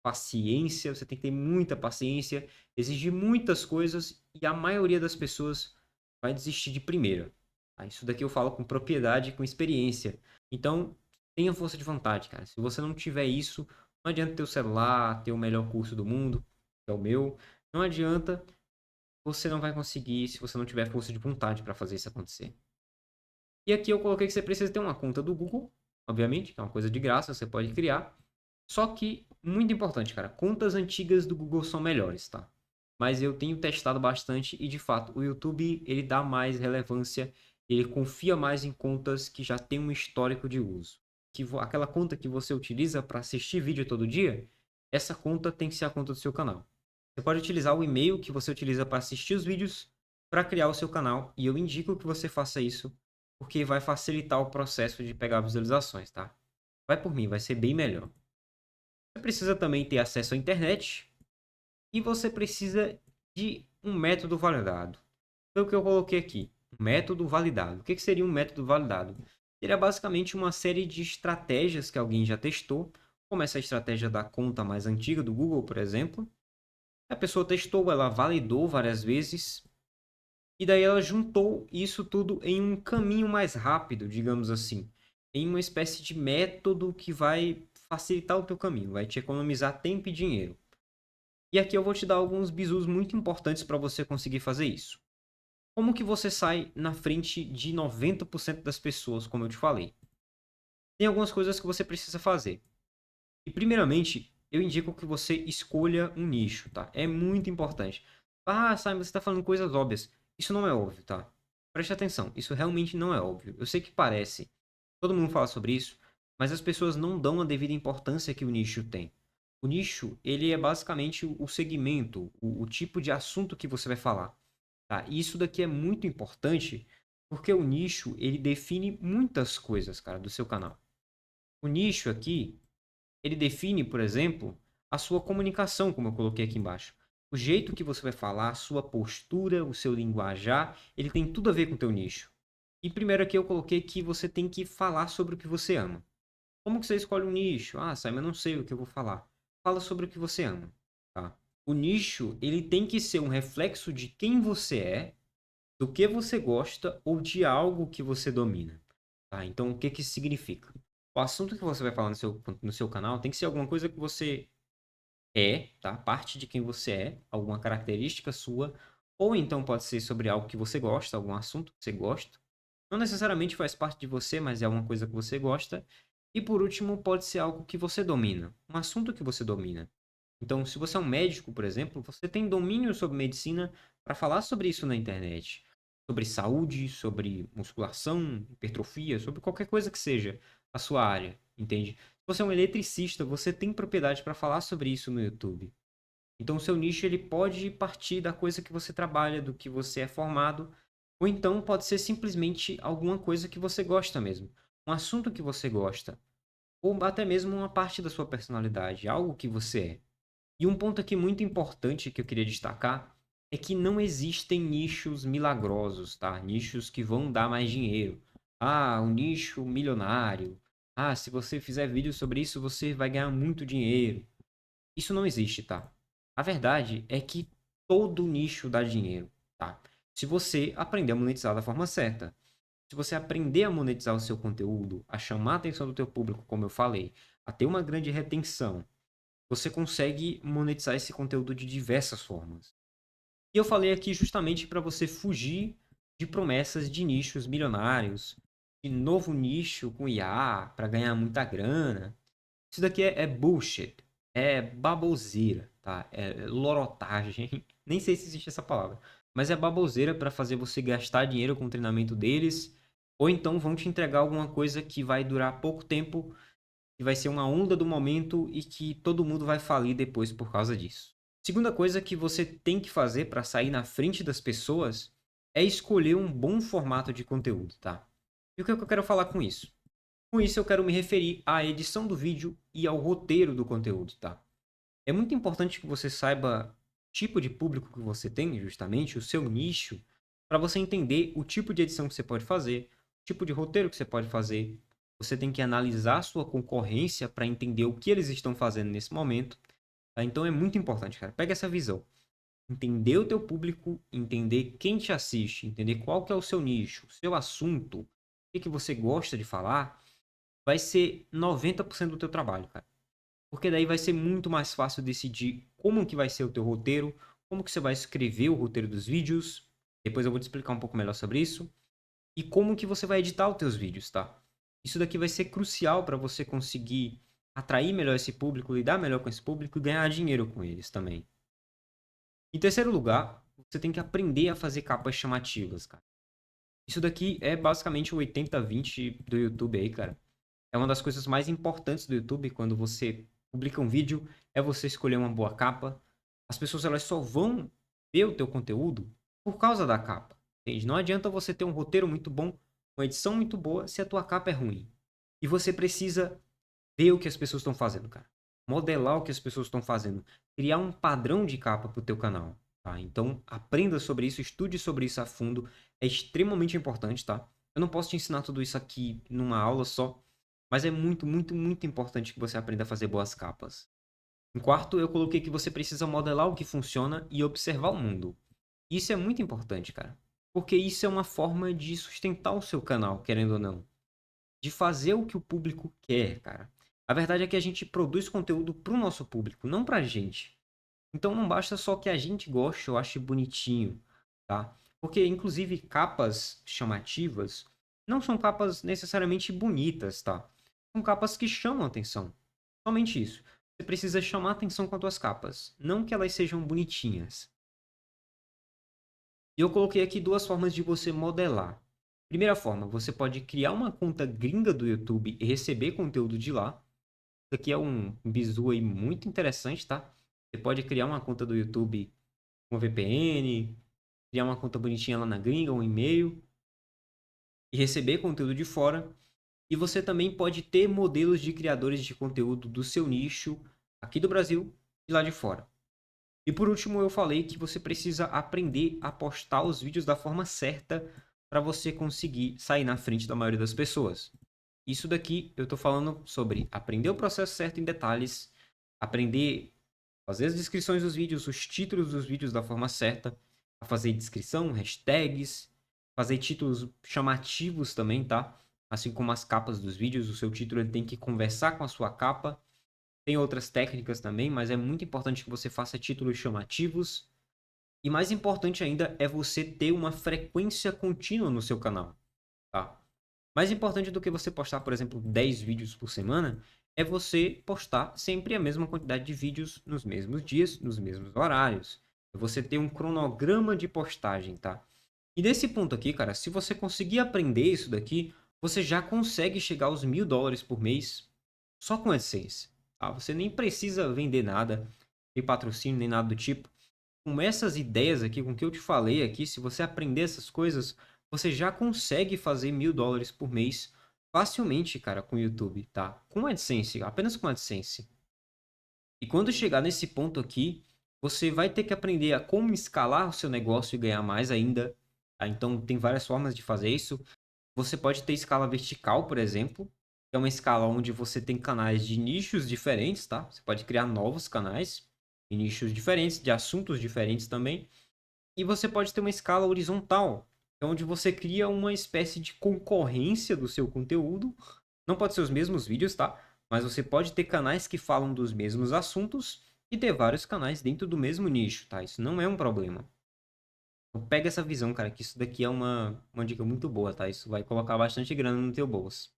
[SPEAKER 1] Paciência, você tem que ter muita paciência, exigir muitas coisas e a maioria das pessoas vai desistir de primeira. Tá? Isso daqui eu falo com propriedade, com experiência. Então, tenha força de vontade, cara. Se você não tiver isso, não adianta ter o celular, ter o melhor curso do mundo, que é o meu. Não adianta, você não vai conseguir se você não tiver força de vontade para fazer isso acontecer. E aqui eu coloquei que você precisa ter uma conta do Google, obviamente, que é uma coisa de graça, você pode criar. Só que, muito importante, cara, contas antigas do Google são melhores, tá? Mas eu tenho testado bastante e, de fato, o YouTube, ele dá mais relevância, ele confia mais em contas que já tem um histórico de uso. Aquela conta que você utiliza para assistir vídeo todo dia, essa conta tem que ser a conta do seu canal. Você pode utilizar o e-mail que você utiliza para assistir os vídeos para criar o seu canal e eu indico que você faça isso porque vai facilitar o processo de pegar visualizações, tá? Vai por mim, vai ser bem melhor. Você precisa também ter acesso à internet e você precisa de um método validado. Então, o que eu coloquei aqui? Um método validado. O que seria um método validado? Seria basicamente uma série de estratégias que alguém já testou, como essa estratégia da conta mais antiga do Google, por exemplo. A pessoa testou, ela validou várias vezes, e daí ela juntou isso tudo em um caminho mais rápido, digamos assim. Em uma espécie de método que vai facilitar o teu caminho, vai te economizar tempo e dinheiro. E aqui eu vou te dar alguns bizus muito importantes para você conseguir fazer isso. Como que você sai na frente de 90% das pessoas, como eu te falei? Tem algumas coisas que você precisa fazer. E primeiramente, eu indico que você escolha um nicho, tá? É muito importante. Ah, Simon, você está falando coisas óbvias. Isso não é óbvio, tá? Preste atenção, isso realmente não é óbvio. Eu sei que parece. Todo mundo fala sobre isso, mas as pessoas não dão a devida importância que o nicho tem. O nicho, ele é basicamente o segmento, o tipo de assunto que você vai falar, tá? E isso daqui é muito importante porque o nicho, ele define muitas coisas, cara, do seu canal. O nicho aqui, ele define, por exemplo, a sua comunicação, como eu coloquei aqui embaixo. O jeito que você vai falar, a sua postura, o seu linguajar, ele tem tudo a ver com o teu nicho. E primeiro aqui eu coloquei que você tem que falar sobre o que você ama. Como que você escolhe um nicho? Ah, Simon, eu não sei o que eu vou falar. Fala sobre o que você ama, tá? O nicho, ele tem que ser um reflexo de quem você é, do que você gosta ou de algo que você domina, tá? Então, o que que isso significa? O assunto que você vai falar no seu canal tem que ser alguma coisa que você é, tá? Parte de quem você é, alguma característica sua, ou então pode ser sobre algo que você gosta, algum assunto que você gosta. Não necessariamente faz parte de você, mas é alguma coisa que você gosta. E por último, pode ser algo que você domina, um assunto que você domina. Então, se você é um médico, por exemplo, você tem domínio sobre medicina para falar sobre isso na internet. Sobre saúde, sobre musculação, hipertrofia, sobre qualquer coisa que seja a sua área, entende? Se você é um eletricista, você tem propriedade para falar sobre isso no YouTube. Então, o seu nicho ele pode partir da coisa que você trabalha, do que você é formado, ou então pode ser simplesmente alguma coisa que você gosta mesmo, um assunto que você gosta, ou até mesmo uma parte da sua personalidade, algo que você é. E um ponto aqui muito importante que eu queria destacar é que não existem nichos milagrosos, tá? Nichos que vão dar mais dinheiro. Ah, um nicho milionário. Ah, se você fizer vídeo sobre isso, você vai ganhar muito dinheiro. Isso não existe, tá? A verdade é que todo nicho dá dinheiro, tá? Se você aprender a monetizar da forma certa. Se você aprender a monetizar o seu conteúdo, a chamar a atenção do teu público, como eu falei, a ter uma grande retenção, você consegue monetizar esse conteúdo de diversas formas. E eu falei aqui justamente para você fugir de promessas de nichos milionários, de novo nicho com IA para ganhar muita grana. Isso daqui é bullshit, é baboseira, tá? É lorotagem, nem sei se existe essa palavra, mas é baboseira para fazer você gastar dinheiro com o treinamento deles, ou então vão te entregar alguma coisa que vai durar pouco tempo que vai ser uma onda do momento e que todo mundo vai falir depois por causa disso. Segunda coisa que você tem que fazer para sair na frente das pessoas é escolher um bom formato de conteúdo, tá? E o que eu quero falar com isso? Com isso, eu quero me referir à edição do vídeo e ao roteiro do conteúdo, tá? É muito importante que você saiba o tipo de público que você tem, justamente, o seu nicho, para você entender o tipo de edição que você pode fazer, o tipo de roteiro que você pode fazer. Você tem que analisar a sua concorrência para entender o que eles estão fazendo nesse momento, tá? Então é muito importante, cara. Pega essa visão. Entender o teu público, entender quem te assiste, entender qual que é o seu nicho, o seu assunto, o que que você gosta de falar, vai ser 90% do teu trabalho, cara. Porque daí vai ser muito mais fácil decidir como que vai ser o teu roteiro, como que você vai escrever o roteiro dos vídeos. Depois eu vou te explicar um pouco melhor sobre isso. E como que você vai editar os teus vídeos, tá? Isso daqui vai ser crucial para você conseguir atrair melhor esse público, lidar melhor com esse público e ganhar dinheiro com eles também. Em terceiro lugar, você tem que aprender a fazer capas chamativas, cara. Isso daqui é basicamente o 80-20 do YouTube aí, cara. É uma das coisas mais importantes do YouTube quando você publica um vídeo, é você escolher uma boa capa. As pessoas elas só vão ver o teu conteúdo por causa da capa. Entende? Não adianta você ter um roteiro muito bom, uma edição muito boa, se a tua capa é ruim. E você precisa ver o que as pessoas estão fazendo, cara. Modelar o que as pessoas estão fazendo. Criar um padrão de capa para o teu canal. Tá? Então, aprenda sobre isso, estude sobre isso a fundo. É extremamente importante, tá? Eu não posso te ensinar tudo isso aqui numa aula só, mas é muito, muito, muito importante que você aprenda a fazer boas capas. Em quarto, eu coloquei que você precisa modelar o que funciona e observar o mundo. Isso é muito importante, cara. Porque isso é uma forma de sustentar o seu canal, querendo ou não. De fazer o que o público quer, cara. A verdade é que a gente produz conteúdo pro nosso público, não pra gente. Então não basta só que a gente goste ou ache bonitinho, tá? Porque, inclusive, capas chamativas não são capas necessariamente bonitas, tá? São capas que chamam atenção. Somente isso. Você precisa chamar atenção com as tuas capas, não que elas sejam bonitinhas. E eu coloquei aqui duas formas de você modelar. Primeira forma, você pode criar uma conta gringa do YouTube e receber conteúdo de lá. Isso aqui é um bizu aí muito interessante, tá? Você pode criar uma conta do YouTube com VPN, criar uma conta bonitinha lá na gringa, um e-mail e receber conteúdo de fora. E você também pode ter modelos de criadores de conteúdo do seu nicho aqui do Brasil e lá de fora. E por último, eu falei que você precisa aprender a postar os vídeos da forma certa para você conseguir sair na frente da maioria das pessoas. Isso daqui eu estou falando sobre aprender o processo certo em detalhes, aprender a fazer as descrições dos vídeos, os títulos dos vídeos da forma certa, a fazer descrição, hashtags, fazer títulos chamativos também, tá? Assim como as capas dos vídeos, o seu título ele tem que conversar com a sua capa. Tem outras técnicas também, mas é muito importante que você faça títulos chamativos. E mais importante ainda é você ter uma frequência contínua no seu canal, tá? Mais importante do que você postar, por exemplo, 10 vídeos por semana, é você postar sempre a mesma quantidade de vídeos nos mesmos dias, nos mesmos horários. É você ter um cronograma de postagem, tá? E nesse ponto aqui, cara, se você conseguir aprender isso daqui, você já consegue chegar aos $1.000 por mês só com AdSense. Tá? Você nem precisa vender nada, de patrocínio, nem nada do tipo. Com essas ideias aqui, com o que eu te falei aqui, se você aprender essas coisas, você já consegue fazer $1.000 por mês facilmente, cara, com o YouTube, tá? Com AdSense, apenas com AdSense. E quando chegar nesse ponto aqui, você vai ter que aprender a como escalar o seu negócio e ganhar mais ainda. Tá? Então, tem várias formas de fazer isso. Você pode ter escala vertical, por exemplo, que é uma escala onde você tem canais de nichos diferentes, tá? Você pode criar novos canais em nichos diferentes, de assuntos diferentes também. E você pode ter uma escala horizontal, que é onde você cria uma espécie de concorrência do seu conteúdo. Não pode ser os mesmos vídeos, tá? Mas você pode ter canais que falam dos mesmos assuntos e ter vários canais dentro do mesmo nicho, tá? Isso não é um problema. Então pega essa visão, cara, que isso daqui é uma dica muito boa, tá? Isso vai colocar bastante grana no teu bolso.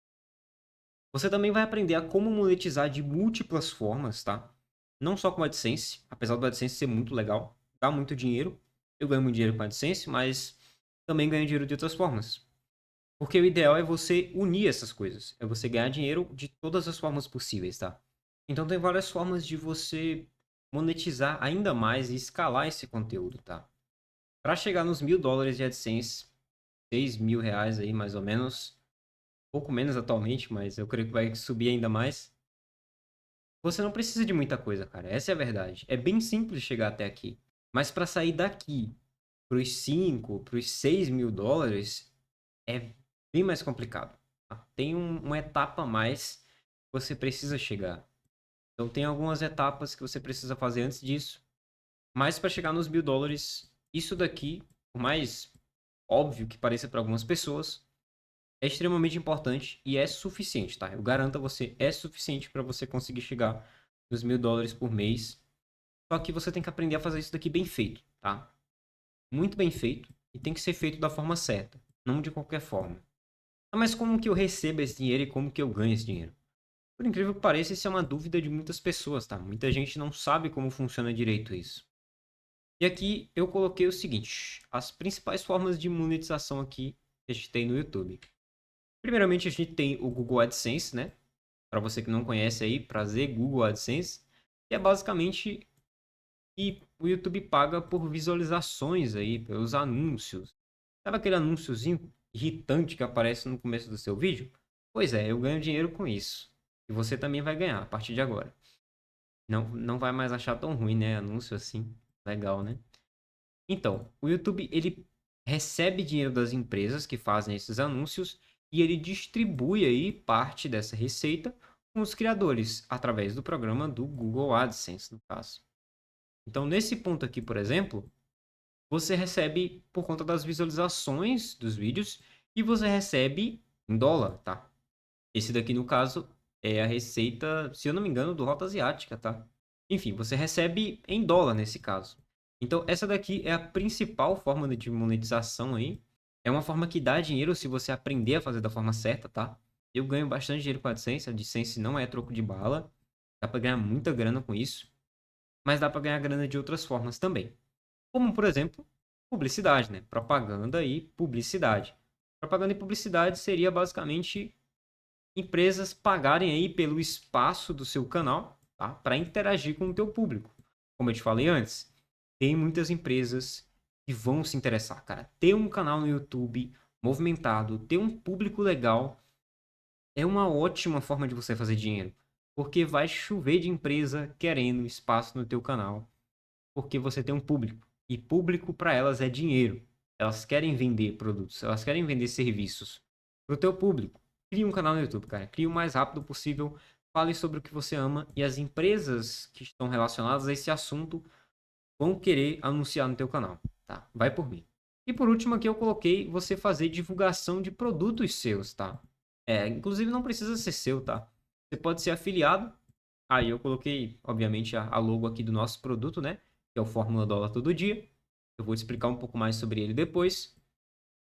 [SPEAKER 1] Você também vai aprender a como monetizar de múltiplas formas, tá? Não só com AdSense, apesar do AdSense ser muito legal, dá muito dinheiro. Eu ganho muito dinheiro com AdSense, mas também ganho dinheiro de outras formas. Porque o ideal é você unir essas coisas. É você ganhar dinheiro de todas as formas possíveis, tá? Então tem várias formas de você monetizar ainda mais e escalar esse conteúdo, tá? Para chegar nos $1.000 de AdSense, R$ 6.000 aí mais ou menos,
[SPEAKER 2] pouco menos atualmente, mas eu creio que vai subir ainda mais. Você não precisa de muita coisa, cara. Essa é a verdade. É bem simples chegar até aqui. Mas para sair daqui para os 5, para os 6 mil dólares, é bem mais complicado. Tá? Tem uma etapa a mais que você precisa chegar. Então, tem algumas etapas que você precisa fazer antes disso. Mas para chegar nos 1.000 dólares, isso daqui, por mais óbvio que pareça para algumas pessoas, é extremamente importante e é suficiente, tá? Eu garanto a você, é suficiente para você conseguir chegar nos 1.000 dólares por mês. Só que você tem que aprender a fazer isso daqui bem feito, tá? Muito bem feito e tem que ser feito da forma certa, não de qualquer forma. Ah, mas como que eu recebo esse dinheiro e como que eu ganho esse dinheiro? Por incrível que pareça, isso é uma dúvida de muitas pessoas, tá? Muita gente não sabe como funciona direito isso. E aqui eu coloquei o seguinte: as principais formas de monetização aqui que a gente tem no YouTube. Primeiramente, a gente tem o Google AdSense, né? Para você que não conhece aí, prazer, Google AdSense, que é basicamente que o YouTube paga por visualizações aí, pelos anúncios. Sabe aquele anúnciozinho irritante que aparece no começo do seu vídeo? Pois é, eu ganho dinheiro com isso. E você também vai ganhar a partir de agora. Não vai mais achar tão ruim, né? Anúncio assim. Legal, né? Então, o YouTube ele recebe dinheiro das empresas que fazem esses anúncios e ele distribui aí parte dessa receita com os criadores através do programa do Google AdSense, no caso. Então, nesse ponto aqui, por exemplo, você recebe por conta das visualizações dos vídeos e você recebe em dólar, tá? Esse daqui, no caso, é a receita, se eu não me engano, do Rota Asiática, tá? Enfim, você recebe em dólar nesse caso. Então, essa daqui é a principal forma de monetização aí. É uma forma que dá dinheiro se você aprender a fazer da forma certa, tá? Eu ganho bastante dinheiro com a AdSense. A AdSense não é troco de bala. Dá pra ganhar muita grana com isso. Mas dá pra ganhar grana de outras formas também. Como, por exemplo, publicidade, né? Propaganda e publicidade. Propaganda e publicidade seria basicamente empresas pagarem aí pelo espaço do seu canal, tá? Para interagir com o teu público. Como eu te falei antes, tem muitas empresas que vão se interessar, cara. Ter um canal no YouTube movimentado, ter um público legal é uma ótima forma de você fazer dinheiro, porque vai chover de empresa querendo espaço no teu canal, porque você tem um público. E público para elas é dinheiro. Elas querem vender produtos, elas querem vender serviços para o teu público. Crie um canal no YouTube, cara. Crie o mais rápido possível. Fale sobre o que você ama e as empresas que estão relacionadas a esse assunto vão querer anunciar no teu canal, tá? Vai por mim. E por último aqui eu coloquei você fazer divulgação de produtos seus, tá? Inclusive não precisa ser seu, tá? Você pode ser afiliado. Aí eu coloquei, obviamente, a logo aqui do nosso produto, né? Que é o Fórmula Dólar Todo Dia. Eu vou te explicar um pouco mais sobre ele depois.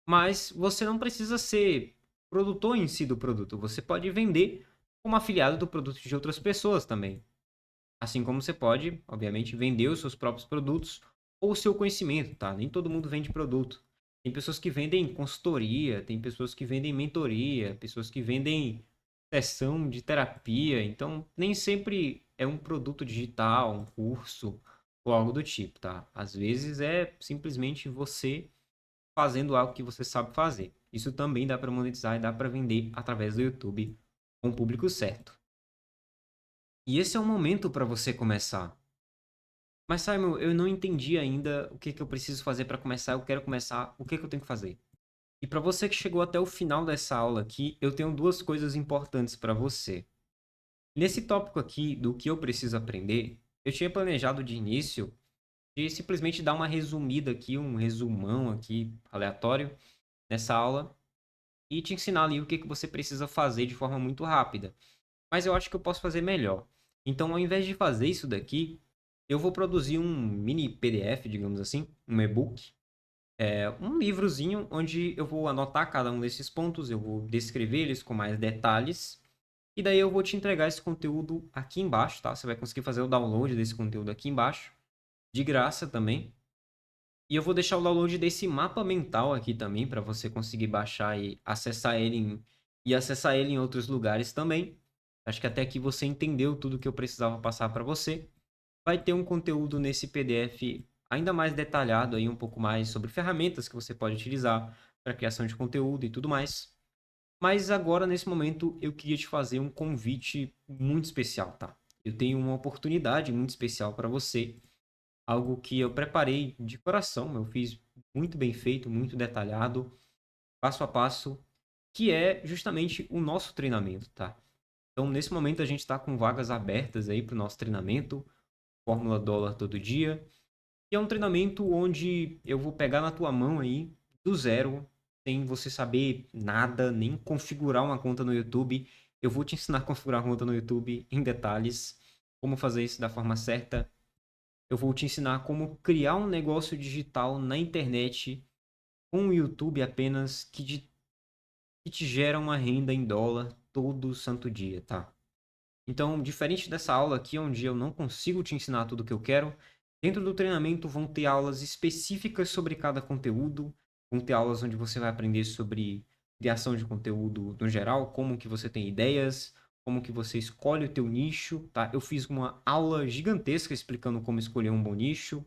[SPEAKER 2] Mas você não precisa ser produtor em si do produto. Você pode vender como afiliado do produto de outras pessoas também. Assim como você pode, obviamente, vender os seus próprios produtos ou o seu conhecimento, tá? Nem todo mundo vende produto. Tem pessoas que vendem consultoria, tem pessoas que vendem mentoria, pessoas que vendem sessão de terapia. Então, nem sempre é um produto digital, um curso ou algo do tipo, tá? Às vezes é simplesmente você fazendo algo que você sabe fazer. Isso também dá para monetizar e dá para vender através do YouTube com o público certo. E esse é o momento para você começar. Mas, Simon, eu não entendi ainda o que que eu preciso fazer para começar. Eu quero começar. O que que eu tenho que fazer? E para você que chegou até o final dessa aula aqui, eu tenho duas coisas importantes para você. Nesse tópico aqui do que eu preciso aprender, eu tinha planejado de início de simplesmente dar uma resumida aqui, um resumão aqui aleatório nessa aula e te ensinar ali o que que você precisa fazer de forma muito rápida. Mas eu acho que eu posso fazer melhor. Então, ao invés de fazer isso daqui, eu vou produzir um mini PDF, digamos assim, um e-book, um livrozinho onde eu vou anotar cada um desses pontos, eu vou descrever eles com mais detalhes, e daí eu vou te entregar esse conteúdo aqui embaixo, tá? Você vai conseguir fazer o download desse conteúdo aqui embaixo, de graça também. E eu vou deixar o download desse mapa mental aqui também, para você conseguir baixar e acessar ele em outros lugares também. Acho que até aqui você entendeu tudo que eu precisava passar para você. Vai ter um conteúdo nesse PDF ainda mais detalhado aí, um pouco mais sobre ferramentas que você pode utilizar para criação de conteúdo e tudo mais. Mas agora, nesse momento, eu queria te fazer um convite muito especial, tá? Eu tenho uma oportunidade muito especial para você, algo que eu preparei de coração, eu fiz muito bem feito, muito detalhado, passo a passo, que é justamente o nosso treinamento, tá? Então, nesse momento, a gente está com vagas abertas aí para o nosso treinamento, Fórmula Dólar todo dia. E é um treinamento onde eu vou pegar na tua mão aí, do zero, sem você saber nada, nem configurar uma conta no YouTube. Eu vou te ensinar a configurar uma conta no YouTube em detalhes, como fazer isso da forma certa. Eu vou te ensinar como criar um negócio digital na internet com o YouTube apenas que te gera uma renda em dólar todo santo dia, tá? Então, diferente dessa aula aqui, onde eu não consigo te ensinar tudo o que eu quero, dentro do treinamento vão ter aulas específicas sobre cada conteúdo, vão ter aulas onde você vai aprender sobre criação de conteúdo no geral, como que você tem ideias, como que você escolhe o teu nicho, tá? Eu fiz uma aula gigantesca explicando como escolher um bom nicho,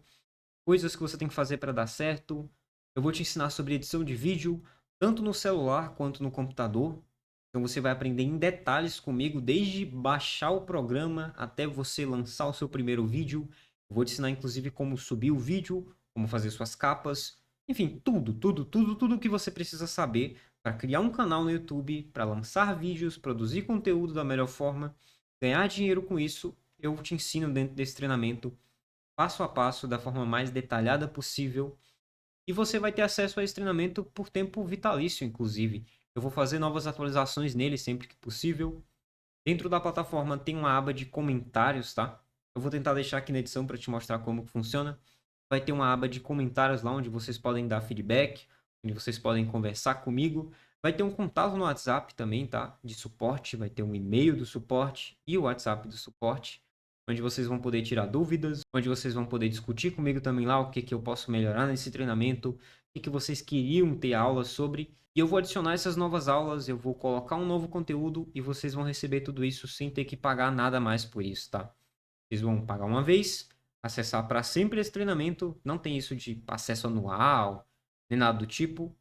[SPEAKER 2] coisas que você tem que fazer para dar certo. Eu vou te ensinar sobre edição de vídeo, tanto no celular quanto no computador. Então você vai aprender em detalhes comigo, desde baixar o programa até você lançar o seu primeiro vídeo. Eu vou te ensinar inclusive como subir o vídeo, como fazer suas capas, enfim, tudo que você precisa saber para criar um canal no YouTube, para lançar vídeos, produzir conteúdo da melhor forma, ganhar dinheiro com isso. Eu te ensino dentro desse treinamento passo a passo, da forma mais detalhada possível. E você vai ter acesso a esse treinamento por tempo vitalício, inclusive. Eu vou fazer novas atualizações nele sempre que possível. Dentro da plataforma tem uma aba de comentários, tá? Eu vou tentar deixar aqui na edição para te mostrar como que funciona. Vai ter uma aba de comentários lá onde vocês podem dar feedback, onde vocês podem conversar comigo. Vai ter um contato no WhatsApp também, tá? De suporte, vai ter um e-mail do suporte e o WhatsApp do suporte, onde vocês vão poder tirar dúvidas, onde vocês vão poder discutir comigo também lá o que que eu posso melhorar nesse treinamento, o que que vocês queriam ter aula sobre. E eu vou adicionar essas novas aulas, eu vou colocar um novo conteúdo e vocês vão receber tudo isso sem ter que pagar nada mais por isso, tá? Vocês vão pagar uma vez, acessar para sempre esse treinamento, não tem isso de acesso anual, nem nada do tipo.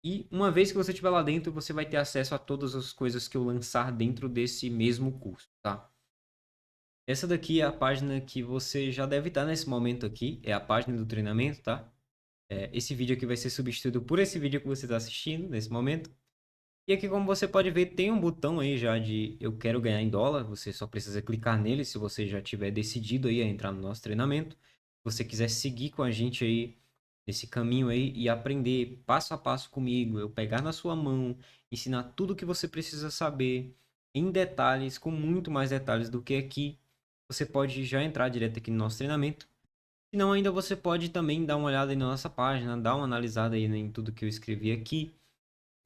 [SPEAKER 2] E uma vez que você estiver lá dentro, você vai ter acesso a todas as coisas que eu lançar dentro desse mesmo curso, tá? Essa daqui é a página que você já deve estar nesse momento aqui, é a página do treinamento, tá? Esse vídeo aqui vai ser substituído por esse vídeo que você está assistindo nesse momento. E aqui, como você pode ver, tem um botão aí já de eu quero ganhar em dólar. Você só precisa clicar nele se você já tiver decidido aí a entrar no nosso treinamento. Se você quiser seguir com a gente aí nesse caminho aí e aprender passo a passo comigo, eu pegar na sua mão, ensinar tudo o que você precisa saber em detalhes, com muito mais detalhes do que aqui, você pode já entrar direto aqui no nosso treinamento. Se não, ainda você pode também dar uma olhada aí na nossa página, dar uma analisada aí em tudo que eu escrevi aqui.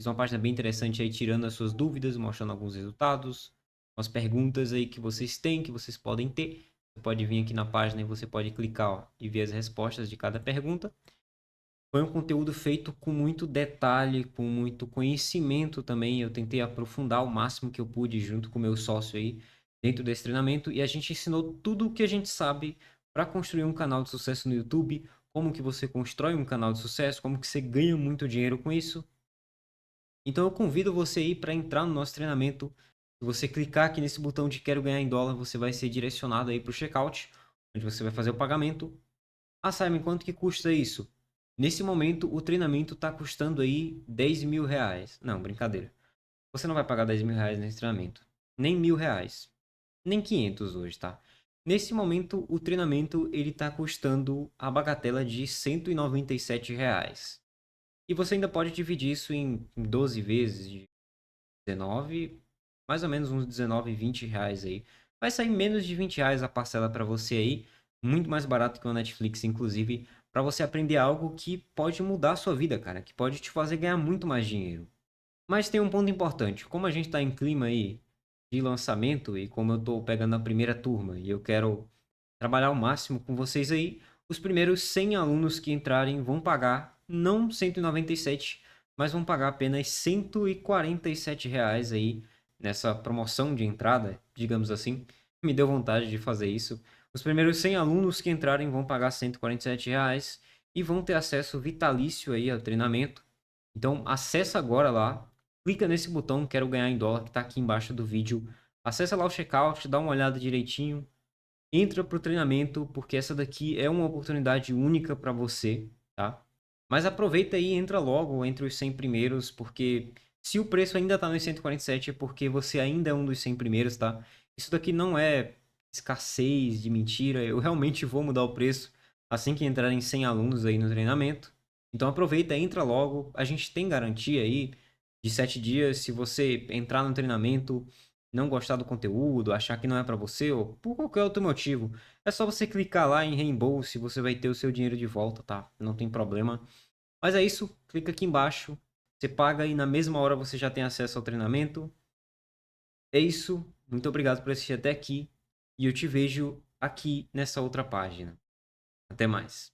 [SPEAKER 2] Fiz uma página bem interessante aí, tirando as suas dúvidas, mostrando alguns resultados, umas perguntas aí que vocês têm, que vocês podem ter. Você pode vir aqui na página e você pode clicar, ó, e ver as respostas de cada pergunta. Foi um conteúdo feito com muito detalhe, com muito conhecimento também. Eu tentei aprofundar o máximo que eu pude junto com o meu sócio aí dentro desse treinamento e a gente ensinou tudo o que a gente sabe para construir um canal de sucesso no YouTube, como que você constrói um canal de sucesso, como que você ganha muito dinheiro com isso. Então eu convido você aí para entrar no nosso treinamento. Se você clicar aqui nesse botão de quero ganhar em dólar, você vai ser direcionado aí para o checkout, onde você vai fazer o pagamento. Ah, Simon, quanto que custa isso? Nesse momento, o treinamento está custando aí 10 mil reais. Não, brincadeira. Você não vai pagar 10 mil reais nesse treinamento. Nem mil reais. Nem 500 hoje, tá? Nesse momento, o treinamento ele está custando a bagatela de 197 reais. E você ainda pode dividir isso em 12 vezes de 19, mais ou menos uns 19, 20 reais aí. Vai sair menos de 20 reais a parcela para você aí. Muito mais barato que o Netflix, inclusive, para você aprender algo que pode mudar a sua vida, cara. Que pode te fazer ganhar muito mais dinheiro. Mas tem um ponto importante. Como a gente está em clima aí de lançamento e como eu estou pegando a primeira turma e eu quero trabalhar ao máximo com vocês aí, os primeiros 100 alunos que entrarem vão pagar não 197, mas vão pagar apenas 147 reais aí nessa promoção de entrada, digamos assim. Me deu vontade de fazer isso. Os primeiros 100 alunos que entrarem vão pagar 147 reais e vão ter acesso vitalício aí ao treinamento. Então, acessa agora lá clica nesse botão Quero Ganhar em Dólar que tá aqui embaixo do vídeo. Acessa lá o checkout, dá uma olhada direitinho. Entra pro treinamento, porque essa daqui é uma oportunidade única para você, tá? Mas aproveita aí e entra logo entre os 100 primeiros, porque se o preço ainda tá nos 147 é porque você ainda é um dos 100 primeiros, tá? Isso daqui não é escassez de mentira, eu realmente vou mudar o preço assim que entrarem 100 alunos aí no treinamento. Então aproveita, entra logo, a gente tem garantia aí de 7 dias, se você entrar no treinamento não gostar do conteúdo, achar que não é para você ou por qualquer outro motivo, é só você clicar lá em reembolso e você vai ter o seu dinheiro de volta, tá? Não tem problema. Mas é isso, clica aqui embaixo, você paga e na mesma hora você já tem acesso ao treinamento. É isso, muito obrigado por assistir até aqui e eu te vejo aqui nessa outra página. Até mais.